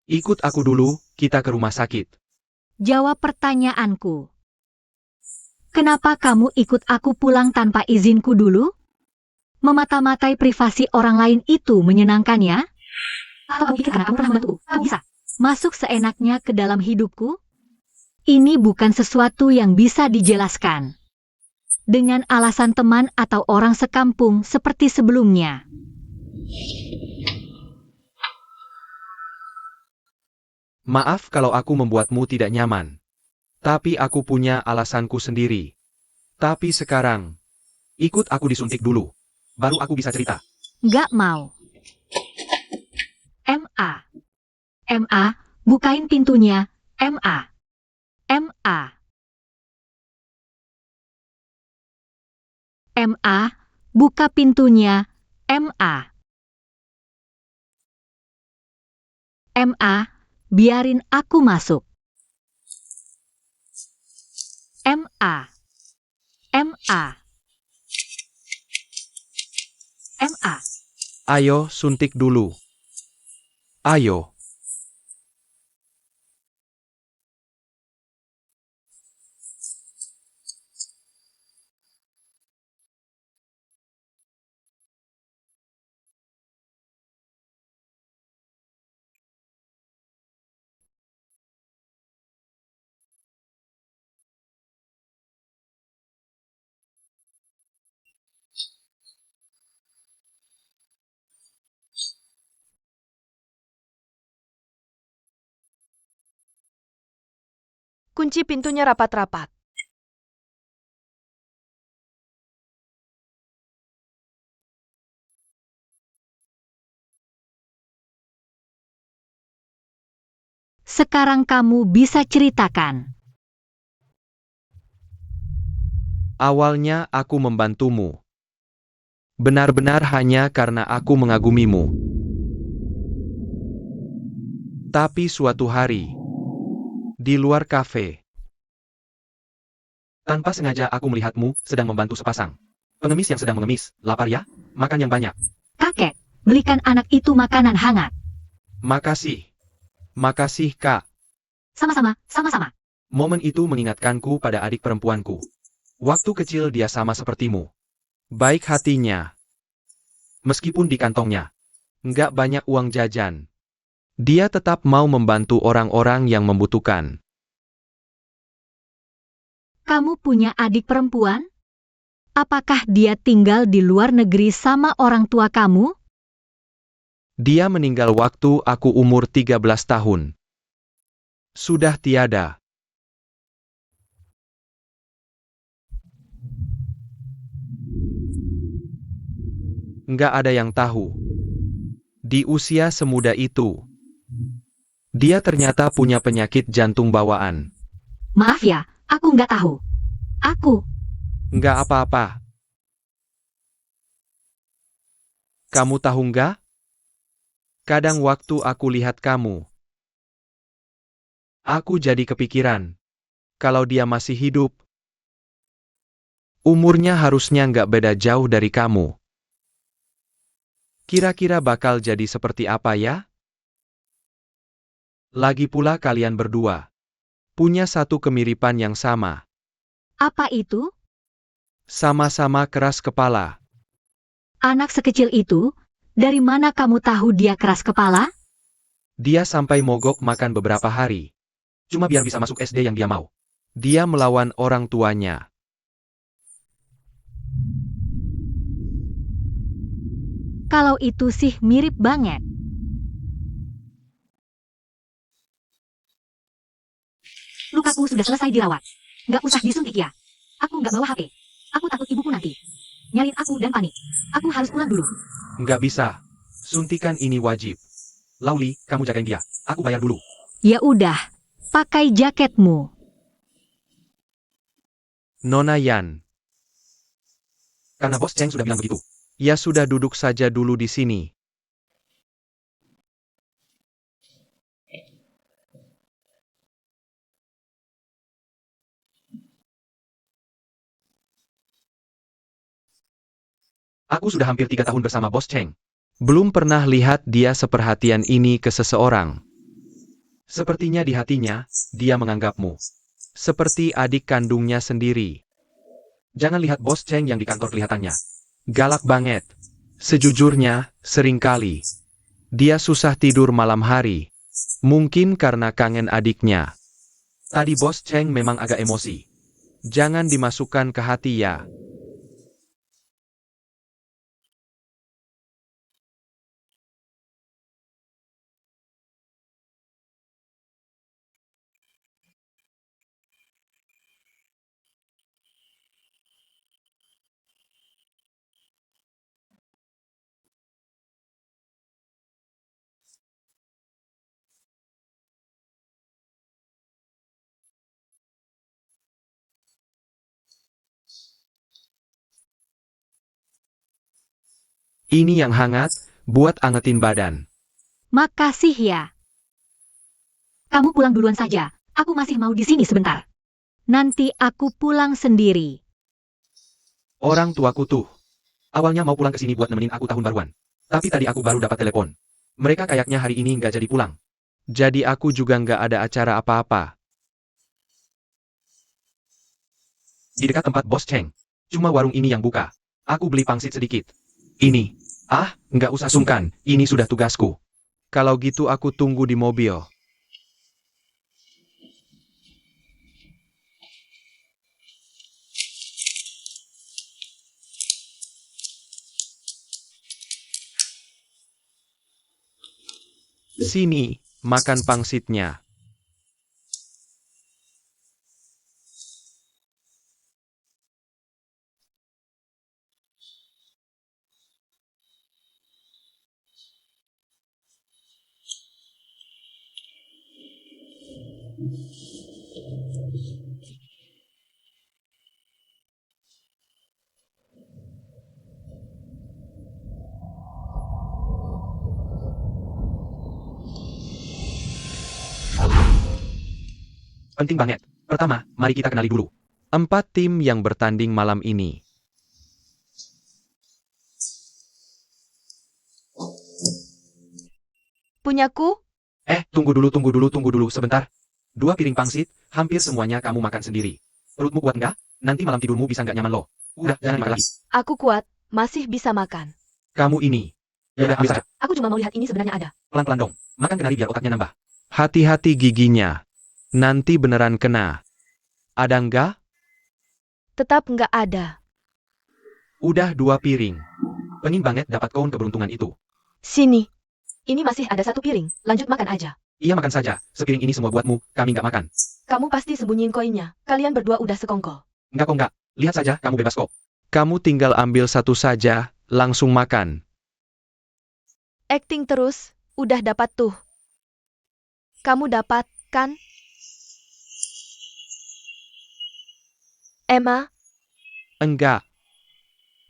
Ikut aku dulu, kita ke rumah sakit. Jawab pertanyaanku. Kenapa kamu ikut aku pulang tanpa izinku dulu? Memata-matai privasi orang lain itu menyenangkan ya? Atau kamu pikir karena kamu pernah membantuku, kamu bisa masuk seenaknya ke dalam hidupku? Ini bukan sesuatu yang bisa dijelaskan dengan alasan teman atau orang sekampung seperti sebelumnya. Maaf kalau aku membuatmu tidak nyaman. Tapi aku punya alasanku sendiri. Tapi sekarang, ikut aku disuntik dulu. Baru aku bisa cerita. Nggak mau. MA. MA, bukain pintunya. MA. MA. MA, buka pintunya. MA. MA, biarin aku masuk. MA. MA. MA. Ayo, suntik dulu. Ayo. Kunci pintunya rapat-rapat. Sekarang kamu bisa ceritakan. Awalnya aku membantumu. Benar-benar hanya karena aku mengagumimu. Tapi suatu hari, di luar kafe, tanpa sengaja aku melihatmu sedang membantu sepasang pengemis yang sedang mengemis. Lapar ya? Makan yang banyak. Kakek, belikan anak itu makanan hangat. Makasih. Makasih, Kak. Sama-sama, sama-sama. Momen itu mengingatkanku pada adik perempuanku. Waktu kecil dia sama sepertimu. Baik hatinya. Meskipun di kantongnya nggak banyak uang jajan, dia tetap mau membantu orang-orang yang membutuhkan. Kamu punya adik perempuan? Apakah dia tinggal di luar negeri sama orang tua kamu? Dia meninggal waktu aku umur 13 tahun. Sudah tiada. Nggak ada yang tahu. Di usia semuda itu, dia ternyata punya penyakit jantung bawaan. Maaf ya, aku nggak tahu. Aku. Nggak apa-apa. Kamu tahu nggak? Kadang waktu aku lihat kamu, aku jadi kepikiran. Kalau dia masih hidup, umurnya harusnya nggak beda jauh dari kamu. Kira-kira bakal jadi seperti apa ya? Lagi pula kalian berdua punya satu kemiripan yang sama. Apa itu? Sama-sama keras kepala. Anak sekecil itu, dari mana kamu tahu dia keras kepala? Dia sampai mogok makan beberapa hari. Cuma biar bisa masuk SD yang dia mau. Dia melawan orang tuanya. Kalau itu sih mirip banget. Lukaku sudah selesai dirawat. Nggak usah disuntik ya. Aku nggak bawa HP. Aku takut ibuku nanti nyariin aku dan panik. Aku harus pulang dulu. Nggak bisa. Suntikan ini wajib. Lauli, kamu jagain dia. Aku bayar dulu. Ya udah, pakai jaketmu. Nona Yan. Karena Bos Cheng sudah bilang begitu. Ya sudah, duduk saja dulu di sini. Aku sudah hampir 3 tahun bersama Bos Cheng. Belum pernah lihat dia seperhatian ini ke seseorang. Sepertinya di hatinya, dia menganggapmu seperti adik kandungnya sendiri. Jangan lihat Bos Cheng yang di kantor kelihatannya galak banget. Sejujurnya, seringkali dia susah tidur malam hari. Mungkin karena kangen adiknya. Tadi Bos Cheng memang agak emosi. Jangan dimasukkan ke hati ya. Ini yang hangat, buat angetin badan. Makasih ya. Kamu pulang duluan saja. Aku masih mau di sini sebentar. Nanti aku pulang sendiri. Orang tuaku tuh. Awalnya mau pulang ke sini buat nemenin aku tahun baruan. Tapi tadi aku baru dapat telepon. Mereka kayaknya hari ini nggak jadi pulang. Jadi aku juga nggak ada acara apa-apa. Di dekat tempat Bos Cheng. Cuma warung ini yang buka. Aku beli pangsit sedikit. Ini. Nggak usah sungkan. Ini sudah tugasku. Kalau gitu aku tunggu di mobil. Sini, makan pangsitnya. Penting banget. Pertama, mari kita kenali dulu. 4 tim yang bertanding malam ini. Punyaku? Tunggu dulu sebentar. 2 piring pangsit, hampir semuanya kamu makan sendiri. Perutmu kuat nggak? Nanti malam tidurmu bisa nggak nyaman loh. Udah, jangan makan lagi. Aku kuat, masih bisa makan. Kamu ini. Yaudah, ambil saja. Aku cuma mau lihat ini sebenarnya ada. Pelan-pelan dong. Makan kenari biar otaknya nambah. Hati-hati giginya. Nanti beneran kena. Ada nggak? Tetap nggak ada. Udah 2 piring. Pengen banget dapat koin keberuntungan itu. Sini. Ini masih ada 1 piring, lanjut makan aja. Iya, makan saja. Sepiring ini semua buatmu, kami nggak makan. Kamu pasti sembunyiin koinnya. Kalian berdua udah sekongkol. Nggak kok nggak. Lihat saja, kamu bebas kok. Kamu tinggal ambil 1 saja, langsung makan. Acting terus, udah dapat tuh. Kamu dapat, kan? Emma, Enggak.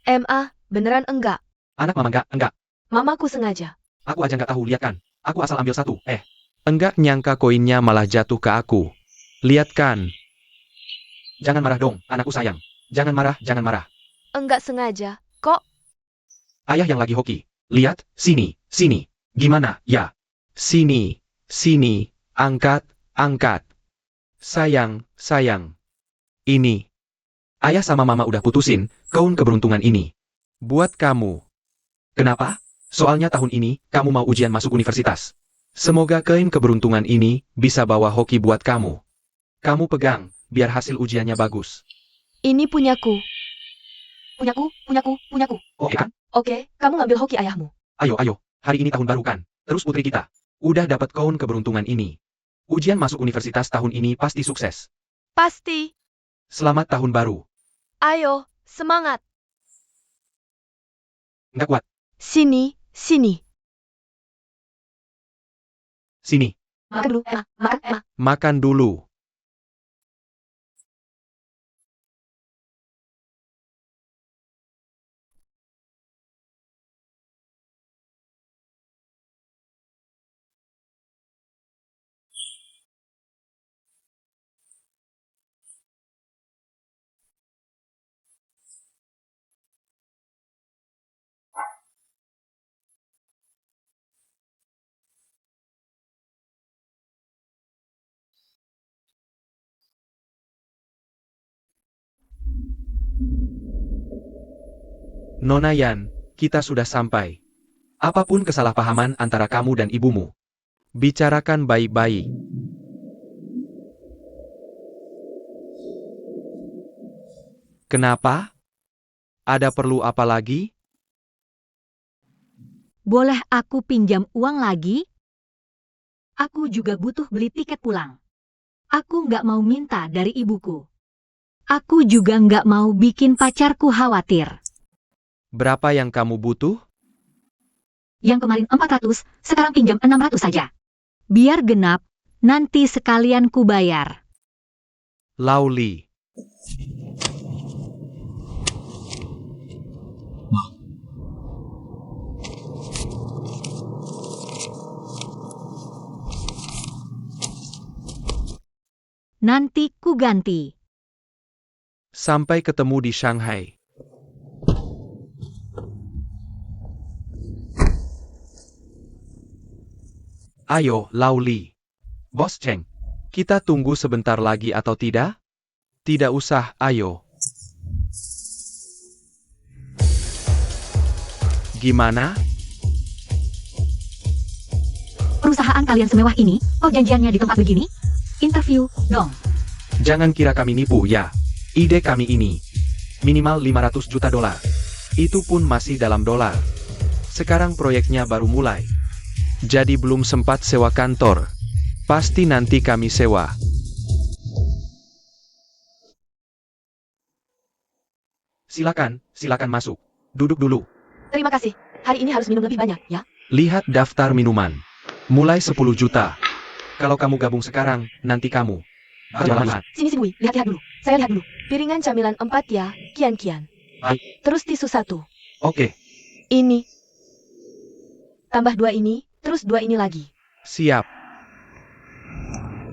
Emma, beneran enggak? Anak mama enggak. Mamaku sengaja. Aku aja nggak tahu, lihat kan. Aku asal ambil satu. Enggak nyangka koinnya malah jatuh ke aku. Lihat kan. Jangan marah dong, anakku sayang. Jangan marah, jangan marah. Enggak sengaja, kok? Ayah yang lagi hoki. Lihat, sini, sini. Gimana, ya? Sini, sini. Angkat, angkat. Sayang, sayang. Ini. Ayah sama mama udah putusin koin keberuntungan ini. Buat kamu. Kenapa? Soalnya tahun ini, kamu mau ujian masuk universitas. Semoga koin keberuntungan ini bisa bawa hoki buat kamu. Kamu pegang, biar hasil ujiannya bagus. Ini punyaku. Punyaku, punyaku, punyaku. Oke kan? Oke, kamu ngambil hoki ayahmu. Ayo, ayo. Hari ini tahun baru kan? Terus putri kita. Udah dapat koin keberuntungan ini. Ujian masuk universitas tahun ini pasti sukses. Pasti. Selamat tahun baru. Ayo, semangat. Nggak kuat. Sini, sini. Sini. Makan dulu, Emma. Makan, Emma. Makan dulu. Nona Yan, kita sudah sampai. Apapun kesalahpahaman antara kamu dan ibumu, bicarakan baik-baik. Kenapa? Ada perlu apa lagi? Boleh aku pinjam uang lagi? Aku juga butuh beli tiket pulang. Aku nggak mau minta dari ibuku. Aku juga nggak mau bikin pacarku khawatir. Berapa yang kamu butuh? Yang kemarin 400, sekarang pinjam 600 saja. Biar genap, nanti sekalian ku bayar. Lauli. Nanti ku ganti. Sampai ketemu di Shanghai. Ayo, Lauli. Bos Cheng, kita tunggu sebentar lagi atau tidak? Tidak usah, ayo. Gimana? Perusahaan kalian semewah ini, kok janjiannya di tempat begini? Interview, dong. Jangan kira kami nipu ya. Ide kami ini. Minimal 500 juta dolar. Itu pun masih dalam dolar. Sekarang proyeknya baru mulai. Jadi belum sempat sewa kantor. Pasti nanti kami sewa. Silakan, silakan masuk. Duduk dulu. Terima kasih. Hari ini harus minum lebih banyak, ya? Lihat daftar minuman. Mulai 10 juta. Kalau kamu gabung sekarang, nanti kamu. Jalan-jalan. Sini, Bui. Lihat-lihat dulu. Saya lihat dulu. Piringan camilan 4 ya, kian-kian. Baik. Terus tisu 1. Oke, Ini. Tambah 2 ini, terus 2 ini lagi. siap.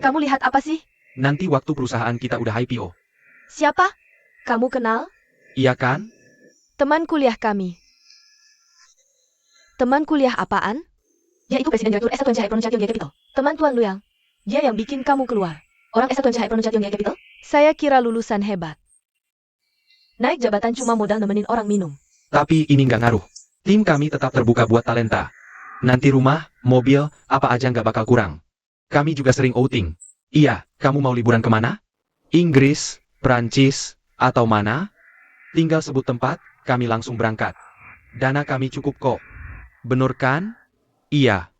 Kamu lihat apa sih? Nanti waktu perusahaan kita udah IPO. Siapa? Kamu kenal? Iya kan? Teman kuliah kami. Teman kuliah apaan? Yaitu Presiden Direktur S1 NCHI Pronunciation Capital. Teman Tuan Luyang. Dia yang bikin kamu keluar. Orang S1 NCHI Pronunciation Capital? Saya kira lulusan hebat. Naik jabatan cuma modal nemenin orang minum. Tapi ini nggak ngaruh. Tim kami tetap terbuka buat talenta. Nanti rumah, mobil, apa aja nggak bakal kurang. Kami juga sering outing. Iya, kamu mau liburan kemana? Inggris, Prancis, atau mana? Tinggal sebut tempat, kami langsung berangkat. Dana kami cukup kok. Bener kan? Iya.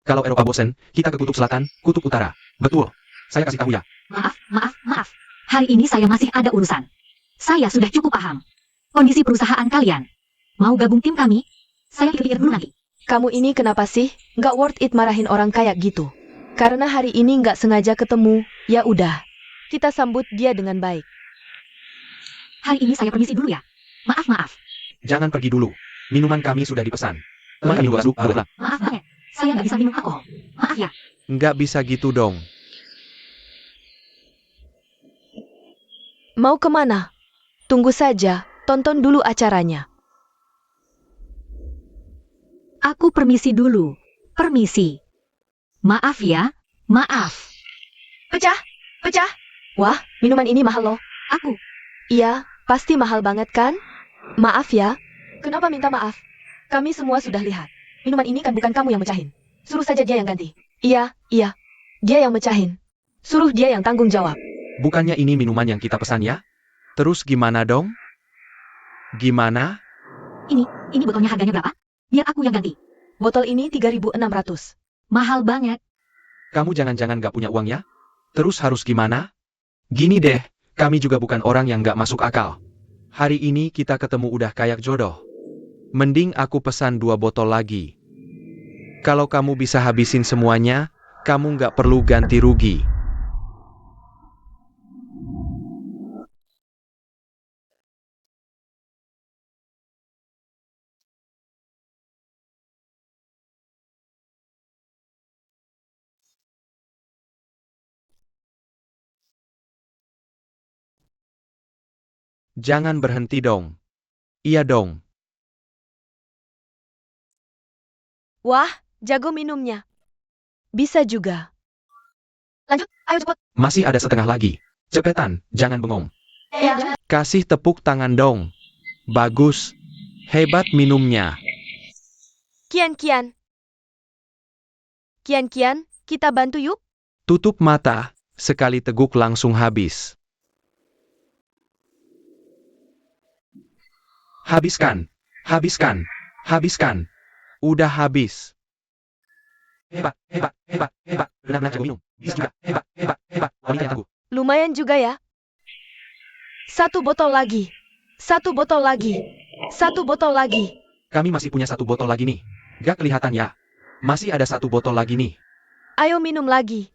Kalau Eropa bosen, kita ke Kutub Selatan, Kutub Utara. Betul. Saya kasih tahu ya. Maaf. Hari ini saya masih ada urusan. Saya sudah cukup paham kondisi perusahaan kalian. Mau gabung tim kami? Saya pikir dulu nanti. Kamu ini kenapa sih? Nggak worth it marahin orang kayak gitu. Karena hari ini nggak sengaja ketemu, ya udah. Kita sambut dia dengan baik. Hari ini saya permisi dulu ya. Maaf. Jangan pergi dulu. Minuman kami sudah dipesan. Makan dulu, barulah. Maaf banget, saya nggak bisa minum alkohol. Maaf ya. Nggak bisa gitu dong. Mau kemana? Tunggu saja, tonton dulu acaranya. Aku permisi dulu. Permisi. Maaf ya, maaf. Pecah, pecah. Wah, minuman ini mahal loh. Aku, Iya, pasti mahal banget kan? Maaf ya. Kenapa minta maaf? Kami semua sudah lihat. Minuman ini kan bukan kamu yang mecahin. Suruh saja dia yang ganti. Iya, iya. Dia yang mecahin. Suruh dia yang tanggung jawab. Bukannya ini minuman yang kita pesan ya? Terus gimana dong? Gimana? ini botolnya harganya berapa? Biar aku yang ganti. Botol ini 3.600. Mahal banget. Kamu jangan-jangan nggak punya uang ya? Terus harus gimana? Gini deh, kami juga bukan orang yang nggak masuk akal. Hari ini kita ketemu udah kayak jodoh. Mending aku pesan 2 botol lagi. Kalau kamu bisa habisin semuanya, kamu nggak perlu ganti rugi. Jangan berhenti dong. Iya dong. Wah, jago minumnya. Bisa juga. Lanjut, ayo cepet. Masih ada setengah lagi. Cepetan, jangan bengong. Ya. Kasih tepuk tangan dong. Bagus. Hebat minumnya. Kian. Kian, kita bantu yuk. Tutup mata, sekali teguk langsung habis. Habiskan. Udah habis. Hebat. Benar-benar jago minum. Bisa juga. Hebat. Wanita yang tangguh. Lumayan juga ya. 1 botol lagi. 1 botol lagi. 1 botol lagi. Kami masih punya 1 botol lagi nih. Gak kelihatan ya? Masih ada 1 botol lagi nih. Ayo minum lagi.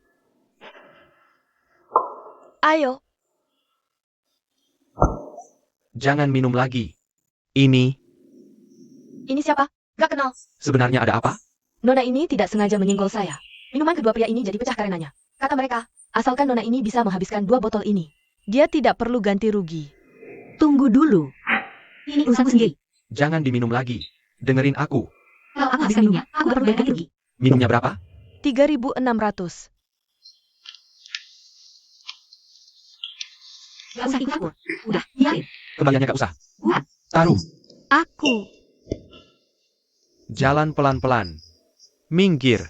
Ayo. Jangan minum lagi. Ini, Ini siapa? Gak kenal. sebenarnya ada apa? Nona ini tidak sengaja menyinggol saya. Minuman kedua pria ini jadi pecah karenanya. Kata mereka, asalkan Nona ini bisa menghabiskan 2 botol ini, dia tidak perlu ganti rugi. Tunggu dulu. Ini urusanku sendiri. Jangan diminum lagi. Dengerin aku. Kalau aku habiskan minumnya, aku gak perlu bayar ganti rugi. Minumnya berapa? 3.600. Gak usah ikut campur. Udah, biarin. Kembaliannya gak usah. Buat. Taruh. Aku. Jalan pelan-pelan. Minggir.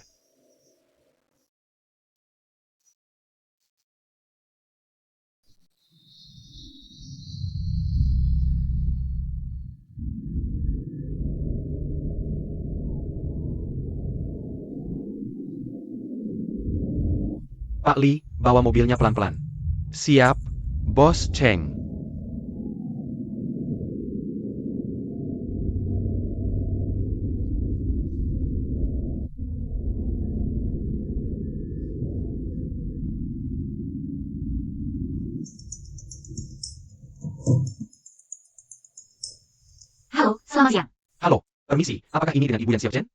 Pak Li, bawa mobilnya pelan-pelan. Siap, Bos Cheng. Halo, selamat siang. Permisi, apakah ini dengan Ibu Yan Xiaochen?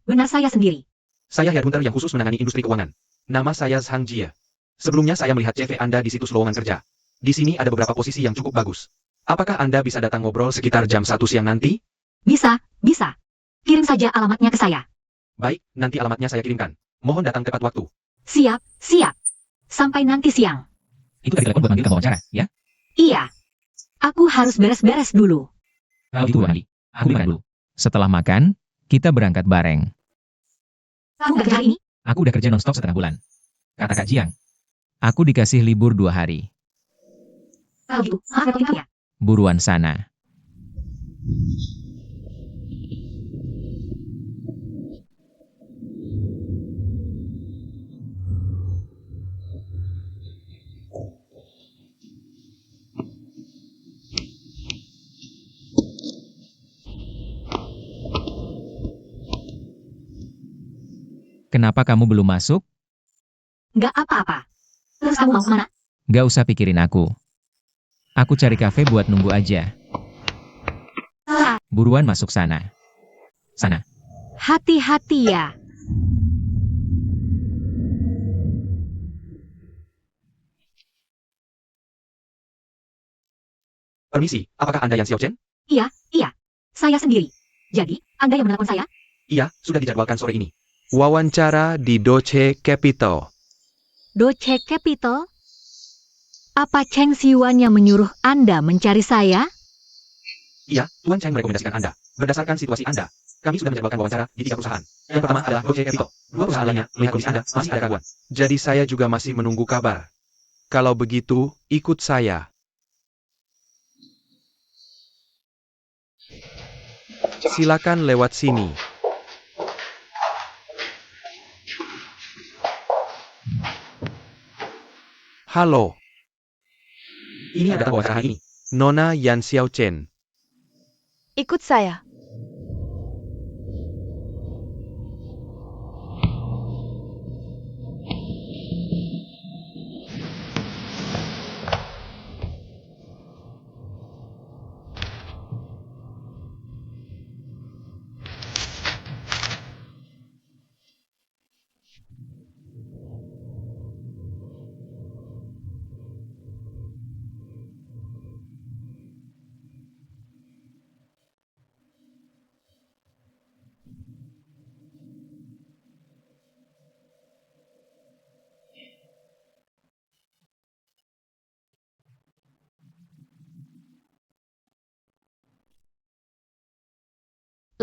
Benar saya sendiri. Saya headhunter yang khusus menangani industri keuangan. Nama saya Zhang Jie. Sebelumnya saya melihat CV Anda di situs lowongan kerja. Di sini ada beberapa posisi yang cukup bagus. Apakah Anda bisa datang ngobrol sekitar jam 1 siang nanti? Bisa. Kirim saja alamatnya ke saya. Baik, nanti alamatnya saya kirimkan. Mohon datang tepat waktu. Siap. Sampai nanti siang. Itu tadi telepon buat manggil kamu wawancara, ya? Iya. Aku harus beres-beres dulu. Kalau gitu, Bu Andi, aku makan dulu. Setelah makan, kita berangkat bareng. Kamu kerja hari ini? Aku udah kerja nonstop setengah bulan. Kata Kak Jiang. Aku dikasih libur 2 hari. Kalau gitu, maaf repotin kamu ya. Buruan sana. Kenapa kamu belum masuk? Nggak apa-apa. Terus kamu mau kemana? Gak usah pikirin aku. Aku cari kafe buat nunggu aja. Buruan masuk sana. Sana. Hati-hati ya. Permisi, apakah Anda Yan Xiaochen? Iya, saya sendiri. Jadi, Anda yang menelpon saya? Iya, sudah dijadwalkan sore ini. Wawancara di Deutsche Capital. Deutsche Capital? Apa Cheng Siwan yang menyuruh Anda mencari saya? Iya, Tuan Cheng merekomendasikan Anda. Berdasarkan situasi Anda, kami sudah menjadwalkan wawancara di 3 perusahaan. Yang pertama adalah Deutsche Capital. 2 perusahaan lainnya, melihat kondisi Anda, masih ada keraguan. Jadi saya juga masih menunggu kabar. Kalau begitu, ikut saya. Silakan lewat sini. Halo. Ini adalah wawancara ini. Nona Yan Xiaochen. Ikut saya.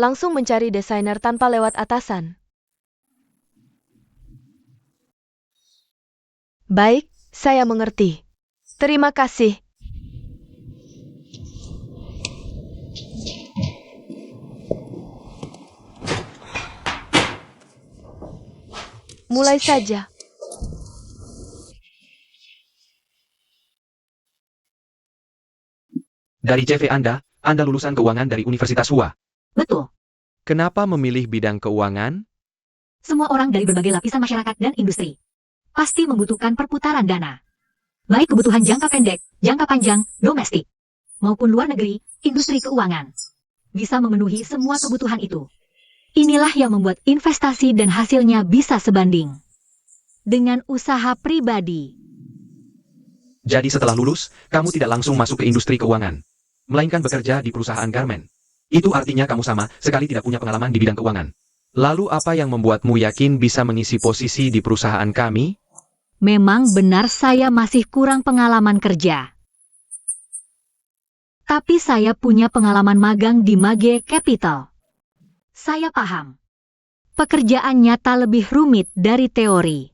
Langsung mencari desainer tanpa lewat atasan. Baik, saya mengerti. Terima kasih. Mulai saja. Dari CV Anda lulusan keuangan dari Universitas Hua. Betul. Kenapa memilih bidang keuangan? Semua orang dari berbagai lapisan masyarakat dan industri pasti membutuhkan perputaran dana. Baik kebutuhan jangka pendek, jangka panjang, domestik, maupun luar negeri, industri keuangan bisa memenuhi semua kebutuhan itu. Inilah yang membuat investasi dan hasilnya bisa sebanding dengan usaha pribadi. Jadi setelah lulus, kamu tidak langsung masuk ke industri keuangan, melainkan bekerja di perusahaan garmen. Itu artinya kamu sama sekali tidak punya pengalaman di bidang keuangan. Lalu apa yang membuatmu yakin bisa mengisi posisi di perusahaan kami? Memang benar saya masih kurang pengalaman kerja. Tapi saya punya pengalaman magang di Mage Capital. Saya paham. Pekerjaan nyata lebih rumit dari teori.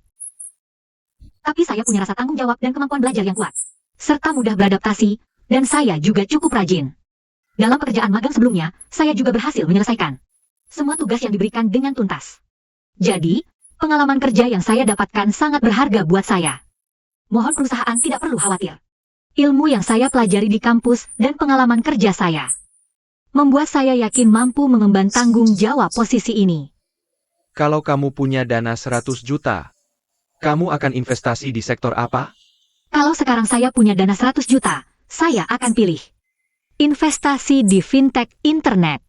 Tapi saya punya rasa tanggung jawab dan kemampuan belajar yang kuat. Serta mudah beradaptasi, dan saya juga cukup rajin. Dalam pekerjaan magang sebelumnya, saya juga berhasil menyelesaikan semua tugas yang diberikan dengan tuntas. Jadi, pengalaman kerja yang saya dapatkan sangat berharga buat saya. Mohon perusahaan tidak perlu khawatir. Ilmu yang saya pelajari di kampus dan pengalaman kerja saya membuat saya yakin mampu mengemban tanggung jawab posisi ini. Kalau kamu punya dana 100 juta, kamu akan investasi di sektor apa? Kalau sekarang saya punya dana 100 juta, saya akan pilih investasi di fintech internet.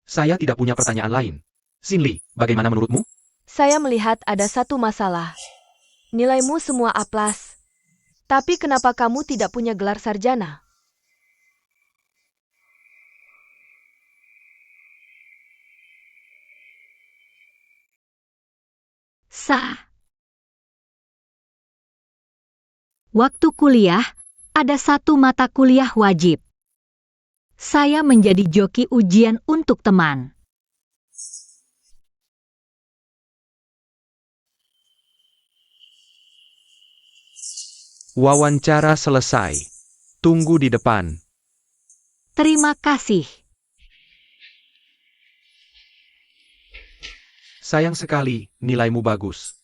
Saya tidak punya pertanyaan lain. Sinli, bagaimana menurutmu? Saya melihat ada satu masalah. Nilaimu semua A+. Tapi kenapa kamu tidak punya gelar sarjana? Sah. Waktu kuliah, ada satu mata kuliah wajib. Saya menjadi joki ujian untuk teman. Wawancara selesai. Tunggu di depan. Terima kasih. Sayang sekali, nilaimu bagus.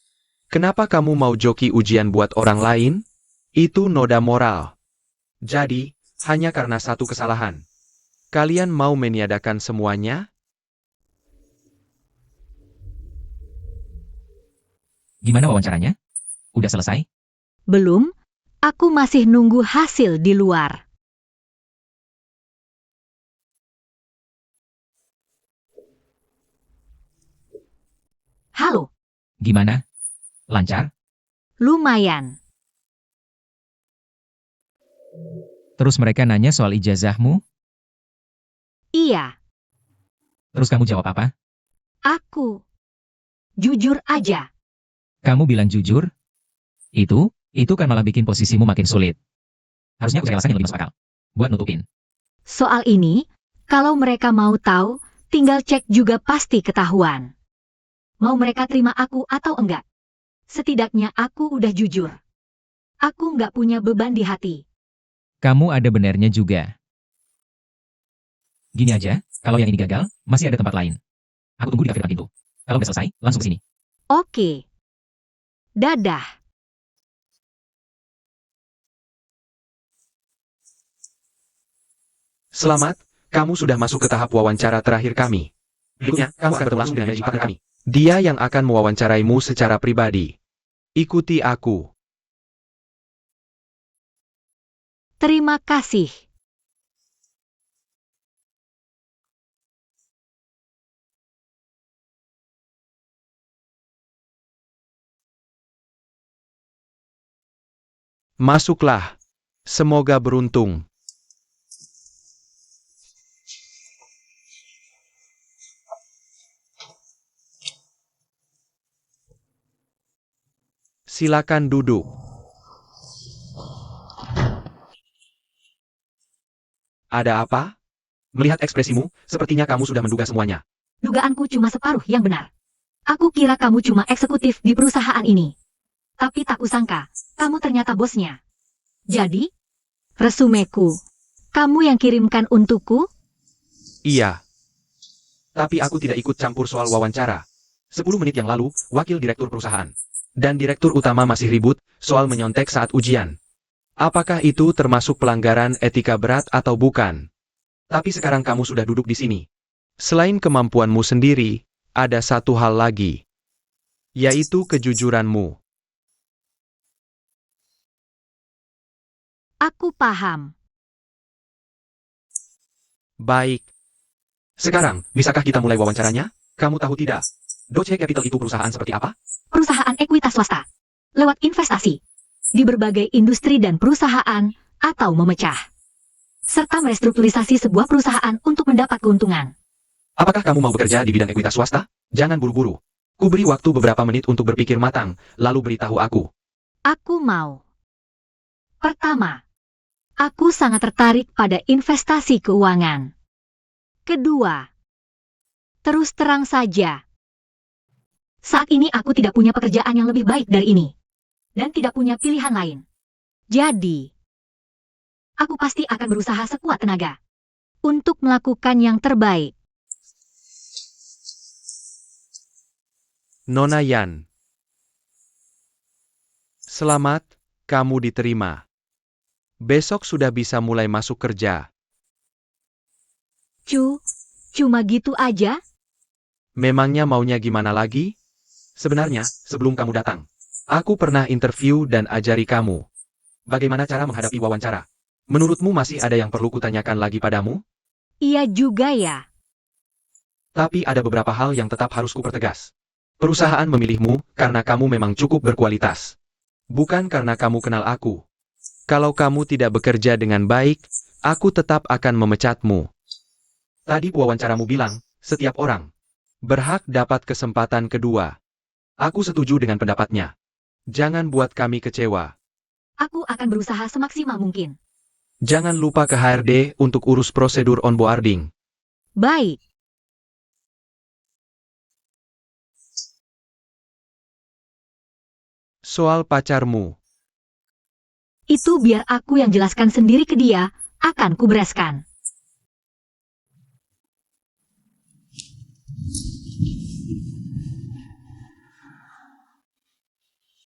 Kenapa kamu mau joki ujian buat orang lain? Itu noda moral. Jadi, hanya karena satu kesalahan. Kalian mau meniadakan semuanya? Gimana wawancaranya? Udah selesai? Belum, aku masih nunggu hasil di luar. Halo, Gimana? Lancar? lumayan. Terus mereka nanya soal ijazahmu? Iya, Terus kamu jawab apa? aku. Jujur aja. Kamu bilang jujur? Itu kan malah bikin posisimu makin sulit. Harusnya aku cari alasan yang lebih masuk akal. Buat nutupin. Soal ini, kalau mereka mau tahu, tinggal cek juga pasti ketahuan. Mau mereka terima aku atau enggak? Setidaknya aku udah jujur. Aku nggak punya beban di hati. Kamu ada benarnya juga. Gini aja, kalau yang ini gagal, masih ada tempat lain. Aku tunggu di kafe depan pintu. Kalau udah selesai, langsung ke sini. Oke. Dadah. Selamat, kamu sudah masuk ke tahap wawancara terakhir kami. Berikutnya, kamu akan bertemu langsung dengan manajer partner kami. Dia yang akan mewawancaraimu secara pribadi. Ikuti aku. Terima kasih. Masuklah. Semoga beruntung. Silakan duduk. Ada apa? Melihat ekspresimu, sepertinya kamu sudah menduga semuanya. Dugaanku cuma separuh yang benar. Aku kira kamu cuma eksekutif di perusahaan ini. Tapi tak kusangka, kamu ternyata bosnya. Jadi, resumeku, kamu yang kirimkan untukku? Iya. Tapi aku tidak ikut campur soal wawancara. 10 menit yang lalu, wakil direktur perusahaan dan direktur utama masih ribut soal menyontek saat ujian. Apakah itu termasuk pelanggaran etika berat atau bukan? Tapi sekarang kamu sudah duduk di sini. Selain kemampuanmu sendiri, ada satu hal lagi, yaitu kejujuranmu. Aku paham. Baik. Sekarang, bisakah kita mulai wawancaranya? Kamu tahu tidak? Deutsche Capital itu perusahaan seperti apa? Perusahaan ekuitas swasta. Lewat investasi. Di berbagai industri dan perusahaan, atau memecah. Serta merestrukturisasi sebuah perusahaan untuk mendapat keuntungan. Apakah kamu mau bekerja di bidang ekuitas swasta? Jangan buru-buru. Kuberi waktu beberapa menit untuk berpikir matang, lalu beritahu aku. Aku mau. Pertama, aku sangat tertarik pada investasi keuangan. Kedua, terus terang saja. Saat ini aku tidak punya pekerjaan yang lebih baik dari ini. Dan tidak punya pilihan lain. Jadi, aku pasti akan berusaha sekuat tenaga. Untuk melakukan yang terbaik. Nona Yan. Selamat, kamu diterima. Besok sudah bisa mulai masuk kerja. Cuma gitu aja? Memangnya maunya gimana lagi? Sebenarnya, sebelum kamu datang, aku pernah interview dan ajari kamu bagaimana cara menghadapi wawancara. Menurutmu masih ada yang perlu kutanyakan lagi padamu? Iya juga ya. Tapi ada beberapa hal yang tetap harus kupertegas. Perusahaan memilihmu karena kamu memang cukup berkualitas. Bukan karena kamu kenal aku. Kalau kamu tidak bekerja dengan baik, aku tetap akan memecatmu. Tadi wawancaramu bilang, setiap orang berhak dapat kesempatan kedua. Aku setuju dengan pendapatnya. Jangan buat kami kecewa. Aku akan berusaha semaksimal mungkin. Jangan lupa ke HRD untuk urus prosedur onboarding. Baik. Soal pacarmu. Itu biar aku yang jelaskan sendiri ke dia, akan kubereskan.